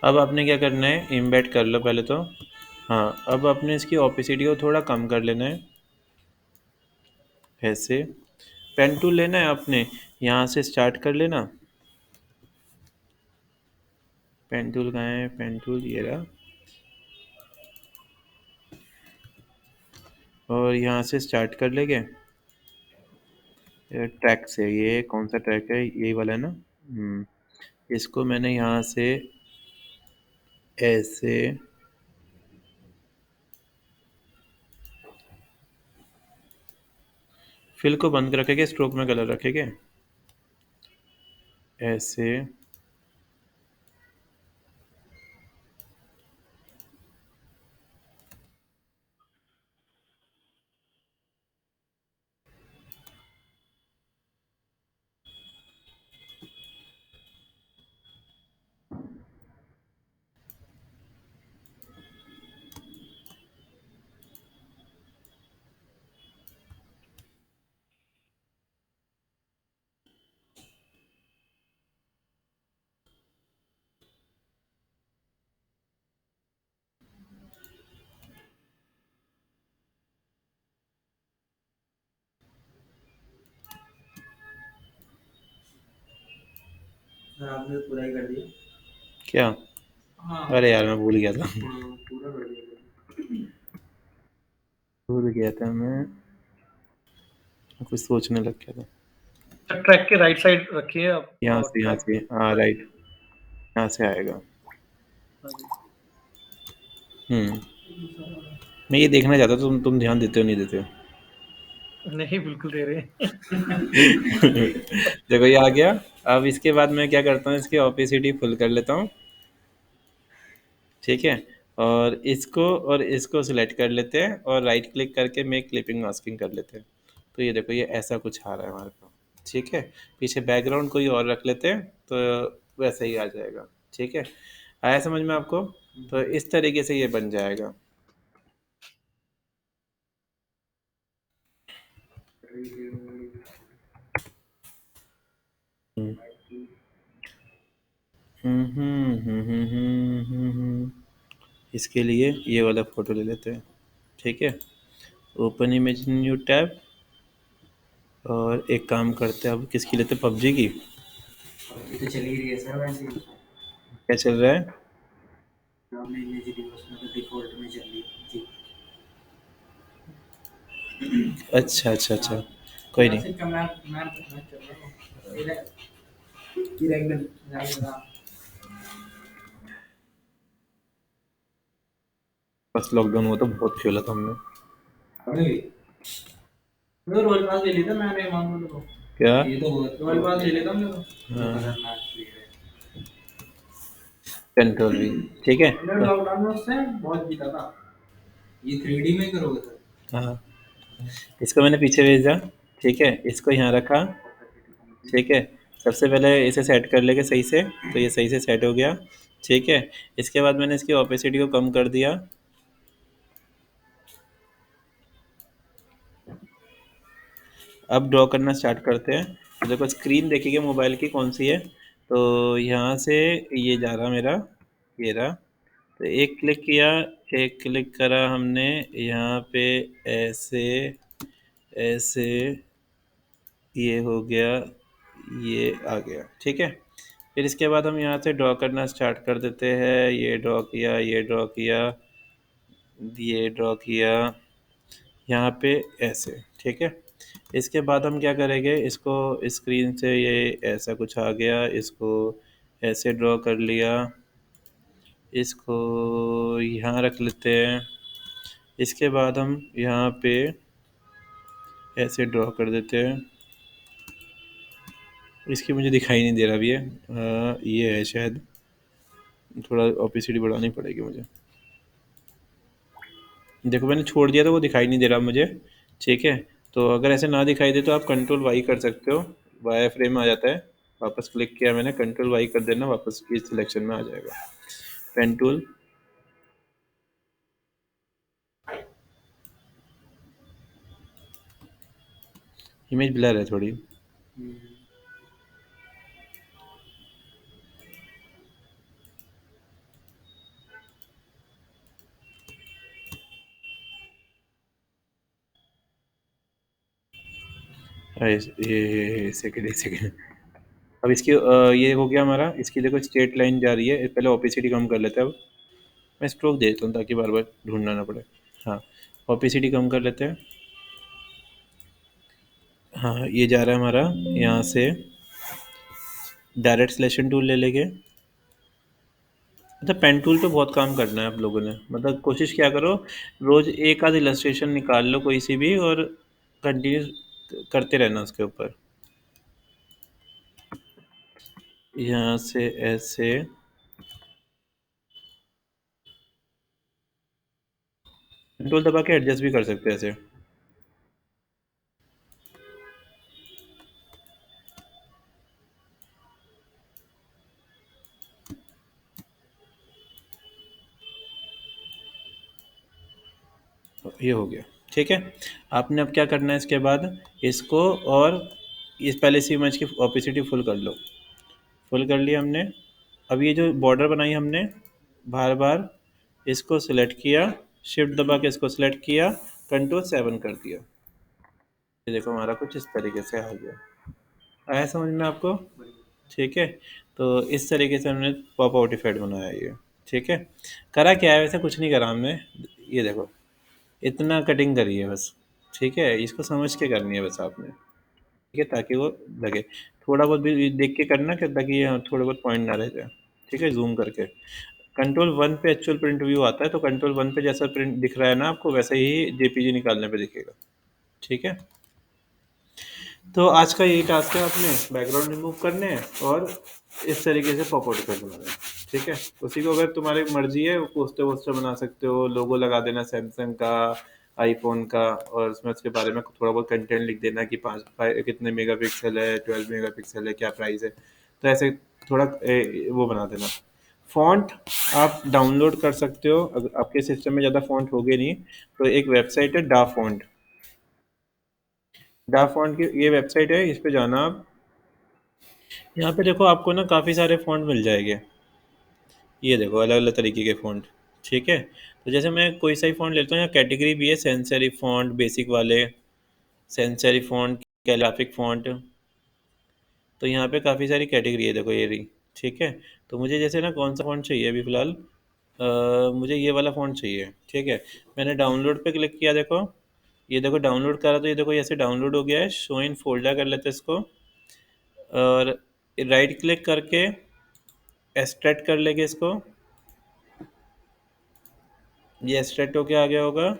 अब आपने क्या करना है, इम्बेड कर लो पहले तो। हाँ, अब आपने इसकी ओपेसिटी को थोड़ा कम कर लेना है, ऐसे। पेन टूल लेना है आपने, यहाँ से स्टार्ट कर लेना। पेन टूल कहाँ है, पेन टूल ये रहा। और यहाँ से स्टार्ट कर लेंगे ट्रैक से। ये कौन सा ट्रैक है, यही वाला है ना। इसको मैंने यहाँ से ऐसे, फिल को बंद रखेंगे, स्ट्रोक में कलर रखेंगे ऐसे। सर आपने तो पूरा ही कर दिया। क्या? हाँ अरे यार मैं भूल गया था। पूरा कर दिया। भूल गया था मैं, कुछ सोचने लग गया था। ट्रैक के राइट साइड रखिए आप। यहाँ से, यहाँ से, हाँ राइट, यहाँ से आएगा। मैं ये देखना चाहता था तुम ध्यान देते हो नहीं देते हो। नहीं, बिल्कुल दे रहे हैं। देखो ये आ गया। अब इसके बाद मैं क्या करता हूँ, इसकी ओपेसिटी फुल कर लेता हूँ। ठीक है, और इसको सिलेक्ट कर लेते हैं और राइट क्लिक करके मेक क्लिपिंग मास्किंग कर लेते हैं। तो ये देखो, ये ऐसा कुछ आ रहा है हमारे पास। ठीक है, पीछे बैकग्राउंड कोई और रख लेते हैं तो वैसे ही आ जाएगा। ठीक है, आया समझ में आपको? तो इस तरीके से ये बन जाएगा। हम्म हम्म हम्म हम्म हम्म हम्म हम्म, हम्म। इसके लिए ये वाला फ़ोटो ले लेते हैं। ठीक है, ओपन इमेज न्यू टैब। और एक काम करते हैं, अब किसकी लेते हैं, पबजी की। ये तो चली रही है सर वैसे ही। क्या चल रहा है? आपने इमेज दिवस में तो डिफॉल्ट में चल रही है जी। अच्छा अच्छा अच्छा, कोई नहीं। क्लासिक का मैप चल रहा है इधर एकदम जाएगा। बस लॉकडाउन हुआ तो बहुत खेला था हमने। अरे मैं रोल पास ले लेता, मैंने मान लो तो क्या? ये तो रोल पास ले लेता मैं तो। हाँ, खतरनाक प्लेयर है। कंट्रोल भी। ठीक है हमने लॉकडाउन में उससे बहुत जीता था। ये 3D में करोगे सर? हाँ, इसको मैंने पीछे भेजा। ठीक है, इसको यहाँ रखा। ठीक है, सबसे पहले इसे सेट कर लेंगे सही से, तो ये सही से सेट हो गया। ठीक है, इसके बाद मैंने इसकी ओपेसिटी को कम कर दिया। अब ड्रॉ करना स्टार्ट करते हैं। तो देखो स्क्रीन देखिए मोबाइल की कौन सी है। तो यहाँ से ये जा रहा मेरा, ये रहा। तो एक क्लिक किया, एक क्लिक करा हमने यहाँ पे, ऐसे ऐसे, ये हो गया, ये आ गया। ठीक है, फिर इसके बाद हम यहाँ से ड्रॉ करना स्टार्ट कर देते हैं। ये ड्रॉ किया, ये ड्रॉ किया, ये ड्रॉ किया, यहाँ पे ऐसे। ठीक है, इसके बाद हम क्या करेंगे, इसको स्क्रीन से ये ऐसा कुछ आ गया, इसको ऐसे ड्रॉ कर लिया, इसको यहाँ रख लेते हैं। इसके बाद हम यहाँ पे ऐसे ड्रॉ कर देते हैं। इसकी मुझे दिखाई नहीं दे रहा अभी ये है शायद। थोड़ा ओपेसिटी बढ़ानी पड़ेगी मुझे। देखो मैंने छोड़ दिया तो वो दिखाई नहीं दे रहा मुझे, ठीक है। तो अगर ऐसे ना दिखाई दे तो आप कंट्रोल वाई कर सकते हो, वाई फ्रेम आ जाता है। वापस क्लिक किया मैंने, कंट्रोल वाई कर देना, वापस इस सिलेक्शन में आ जाएगा। पेन टूल, इमेज ब्लर है थोड़ी। ये सेकंड, एक सेकंड। अब इसकी ये हो गया हमारा। इसकी देखो स्ट्रेट लाइन जा रही है, पहले ओपेसिटी कम कर लेते हैं। अब मैं स्ट्रोक दे देता हूँ ताकि बार बार ढूंढना ना पड़े। हाँ, ओपेसिटी कम कर लेते हैं। हाँ, ये जा रहा है हमारा यहाँ से। डायरेक्ट सिलेक्शन टूल ले लेंगे। मतलब पेन टूल पे बहुत काम करना है आप लोगों ने, मतलब कोशिश क्या करो, रोज़ एक आध इलस्ट्रेशन निकाल लो कोई सी भी, और कंटिन्यू करते रहना उसके ऊपर। यहाँ से ऐसे, कंट्रोल दबा के एडजस्ट भी कर सकते हैं ऐसे। ये हो गया, ठीक है। आपने अब क्या करना है इसके बाद, इसको और इस पहले से इमेज की ओपेसिटी फुल कर लो। फुल कर लिया हमने। अब ये जो बॉर्डर बनाई हमने, बार बार इसको सिलेक्ट किया, शिफ्ट दबा के इसको सिलेक्ट किया, कंट्रोल 7 कर दिया। ये देखो हमारा कुछ इस तरीके से आ गया। आया समझ में आपको? ठीक है। तो इस तरीके से हमने पॉप आउट इफेक्ट बनाया ये, ठीक है। करा क्या है, वैसे कुछ नहीं करा हमने। ये देखो, इतना कटिंग करी है बस, ठीक है। इसको समझ के करनी है बस आपने, ठीक है, ताकि वो लगे। थोड़ा बहुत भी देख के करना कि ताकि ये थोड़े बहुत पॉइंट ना रह जाए, ठीक है। जूम करके कंट्रोल 1 पे एक्चुअल प्रिंट व्यू आता है, तो कंट्रोल 1 पे जैसा प्रिंट दिख रहा है ना आपको, वैसे ही जेपीजी निकालने पे दिखेगा, ठीक है। तो आज का यही टास्क है, अपने बैकग्राउंड रिमूव करने हैं और इस तरीके से पॉप आउट कर बनाना है, ठीक है। उसी को अगर तुम्हारी मर्जी है, पोस्टर वोस्टर बना सकते हो, लोगो लगा देना सैमसंग का, आईफोन का, और उसमें उसके बारे में थोड़ा बहुत कंटेंट लिख देना कि कितने मेगापिक्सल है, 12 मेगापिक्सल है, क्या प्राइस है। तो ऐसे थोड़ा वो बना देना। फ़ॉन्ट आप डाउनलोड कर सकते हो, अगर आपके सिस्टम में ज़्यादा फ़ॉन्ट होगे नहीं तो एक वेबसाइट है डा फॉन्ट। डा फॉन्ट की ये वेबसाइट है, इस पे जाना आप। यहाँ पे देखो आपको ना काफ़ी सारे फ़ॉन्ट मिल जाएंगे। ये देखो अलग अलग तरीके के फ़ॉन्ट, ठीक है। तो जैसे मैं कोई सा ही फ़ॉन्ट लेता हूँ, यहाँ कैटेगरी भी है, सेंस सेरिफ फ़ॉन्ट, बेसिक वाले, सेंस सेरिफ फ़ॉन्ट, कैलिग्राफिक फ़ॉन्ट। तो यहाँ पे काफ़ी सारी कैटेगरी है, देखो ये रही, ठीक है। तो मुझे जैसे ना कौन सा फ़ॉन्ट चाहिए अभी फ़िलहाल, मुझे ये वाला फ़ॉन्ट चाहिए, ठीक है। मैंने डाउनलोड पे क्लिक किया, देखो ये देखो डाउनलोड करा, तो ये देखो ऐसे डाउनलोड हो गया है। शो इन फोल्डर कर लेते हैं इसको, और राइट क्लिक करके एक्सट्रैक्ट कर लेंगे इसको। ये एक्सट्रैक्ट होके आ गया होगा।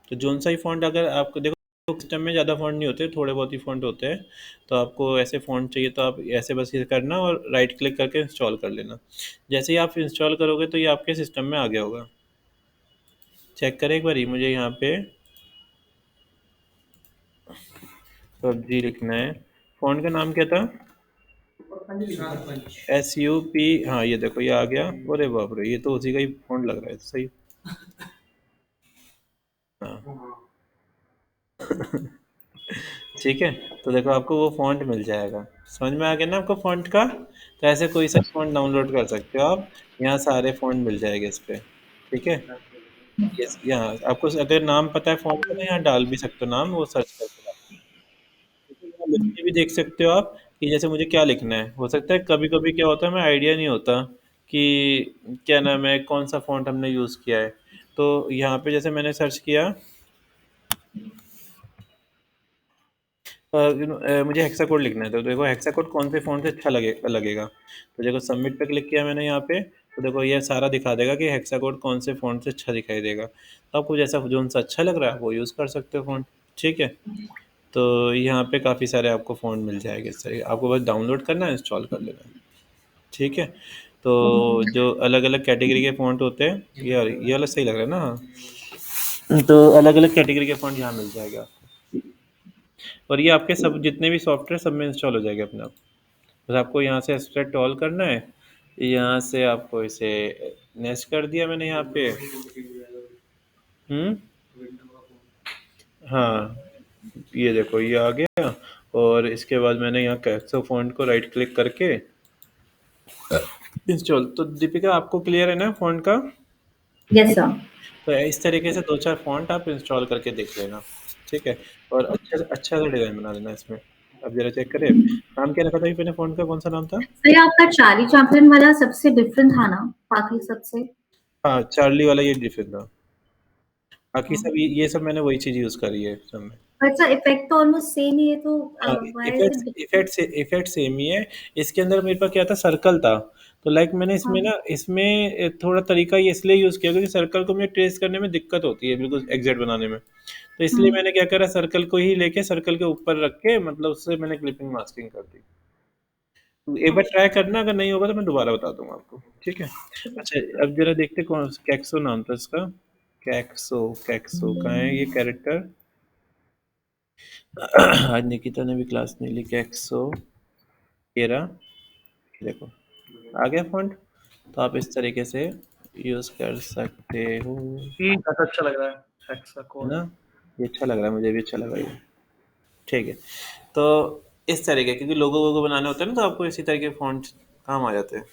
तो जोन सा ही फ़ॉन्ट, अगर आपको देखो सिस्टम में ज़्यादा फ़ॉन्ट नहीं होते, थोड़े बहुत ही फ़ॉन्ट होते हैं। तो आपको ऐसे फ़ॉन्ट चाहिए तो आप ऐसे बस ये करना और राइट क्लिक करके इंस्टॉल कर लेना। जैसे ही आप इंस्टॉल करोगे तो ये आपके सिस्टम में आ गया होगा। चेक करें एक बार ही, मुझे यहाँ पे पबजी लिखना है। फ़ॉन्ट का नाम क्या था? SUP। हाँ ये देखो ये आ गया। अरे बाप रे, ये तो उसी का ही फ़ॉन्ट लग रहा है, सही। हाँ ठीक है। तो देखो आपको वो फ़ॉन्ट मिल जाएगा। समझ में आ गया ना आपको फ़ॉन्ट का? तो ऐसे कोई सा फ़ॉन्ट डाउनलोड कर सकते हो आप। यहाँ सारे फ़ॉन्ट मिल जाएंगे इस पे, ठीक है। यस, यहाँ आपको अगर नाम पता है फ़ॉन्ट का तो यहाँ डाल भी सकते हो नाम, वो सर्च करके डाल। यहाँ लिख के भी देख सकते हो आप कि जैसे मुझे क्या लिखना है। हो सकता है कभी कभी क्या होता है, हमें आइडिया नहीं होता कि क्या नाम है, कौन सा फ़ॉन्ट हमने यूज़ किया है। तो यहाँ पे जैसे मैंने सर्च किया, मुझे हेक्सा कोड लिखना है। तो देखो हेक्सा कोड कौन से फ़ॉन्ट से अच्छा लगेगा। तो देखो सबमिट पे क्लिक किया मैंने यहाँ पे, तो देखो ये सारा दिखा देगा कि हेक्सा कोड कौन से फ़ॉन्ट से अच्छा दिखाई देगा। तो आपको जैसा जो सा अच्छा लग रहा है वो यूज़ कर सकते हो फ़ॉन्ट, ठीक है। तो यहाँ पे काफ़ी सारे आपको फ़ॉन्ट मिल जाएंगे, सही। आपको बस डाउनलोड करना है, इंस्टॉल कर लेना है। ठीक है। तो जो अलग अलग कैटेगरी के फ़ॉन्ट होते हैं, ये वाला सही लग रहा है ना? हाँ, तो अलग अलग कैटेगरी के फ़ॉन्ट यहाँ मिल जाएगा, और ये आपके सब जितने भी सॉफ्टवेयर सब में इंस्टॉल हो जाएगा अपने आप। बस आपको यहाँ से एक्सट्रैक्ट ऑल करना है, यहाँ से आपको इसे नेस्ट कर दिया मैंने यहाँ पे। हाँ, ये देखो ये आ गया, और इसके बाद मैंने यहाँ कैक्सो फ़ॉन्ट को राइट क्लिक करके इंस्टॉल। तो दीपिका आपको क्लियर है ना फ़ॉन्ट का? Yes, sir. तो इस तरीके से 2-4 फ़ॉन्ट आप इंस्टॉल करके देख लेना, ठीक है? और अच्छा सा डिज़ाइन बना लेना इसमें। अब ज़रा चेक करें, नाम क्या रखा था ये मैंने फ़ॉन्ट का, कौन-सा नाम था? तो ये आपका चार्ली चैपलिन वाला सबसे डिफरेंट था ना बाकी सबसे? हाँ, चार्ली वाला ये डिफरेंट था। बाकी हाँ। सब ये सब मैंने वही चीज़ यूज़ करी है सब में। बट सर इफेक्ट तो ऑलमोस्ट सेम ही है, तो हाँ, why is it different? Effect same ही है। इसके अंदर मेरे पास क्या था, सर्कल था। तो लाइक मैंने इसमें हाँ। ना थोड़ा तरीका ये इसलिए यूज़ किया क्योंकि सर्कल को मुझे ट्रेस करने में दिक्कत होती है बिल्कुल एग्ज़ैक्ट बनाने में। तो इसलिए मैंने क्या करा, सर्कल को ही लेके सर्कल के ऊपर रख के मतलब उससे मैंने क्लिपिंग मास्किंग कर दी। तो एक बार ट्राई करना, अगर नहीं होगा तो मैं दोबारा बता दूँगा आपको, ठीक है? अच्छा, अब ज़रा देखते कौन कैक्सो नाम था इसका। कैक्सो कहाँ है ये कैरेक्टर? आज निकिता ने भी क्लास नहीं ली। कैक्सो ये रहा, ये देखो आ गया फ़ॉन्ट। तो आप इस तरीके से यूज़ कर सकते हो, ये ज़्यादा अच्छा लग रहा है हेक्सा है कोड। ना? ये अच्छा लग रहा है, मुझे भी अच्छा लगा ये, ठीक है। तो इस तरीके क्योंकि लोगो वोगो बनाने होते हैं ना, तो आपको इसी तरह के फ़ॉन्ट काम आ जाते हैं।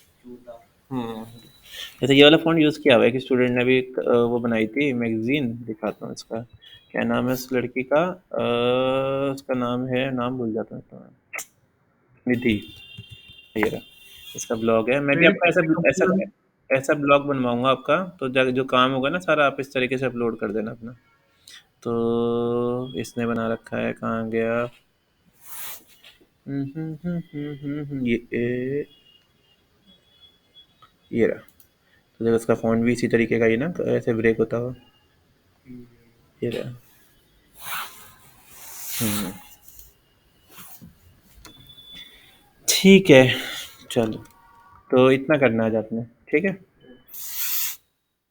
जैसे ये वाला फ़ॉन्ट यूज़ किया हुआ है कि स्टूडेंट ने भी वो बनाई थी मैगज़ीन, दिखाता हूँ इसका, क्या नाम है उस लड़की का? उसका नाम है, नाम भूल जाता हूँ इसका मैं, निधि। ये रहा, इसका ब्लॉग है। मैं भी मेरे आपका ऐसा कंप्यूटर ऐसा ब्लॉग बनवाऊँगा आपका, तो जो काम होगा ना सारा आप इस तरीके से अपलोड कर देना अपना। तो इसने बना रखा है, कहाँ गया? ये रहा। तो जब इसका फ़ॉन्ट भी इसी तरीके का ही ना ऐसे ब्रेक होता हुआ, ये रहा। ठीक है, चलो, तो इतना करना आज आपने, ठीक है?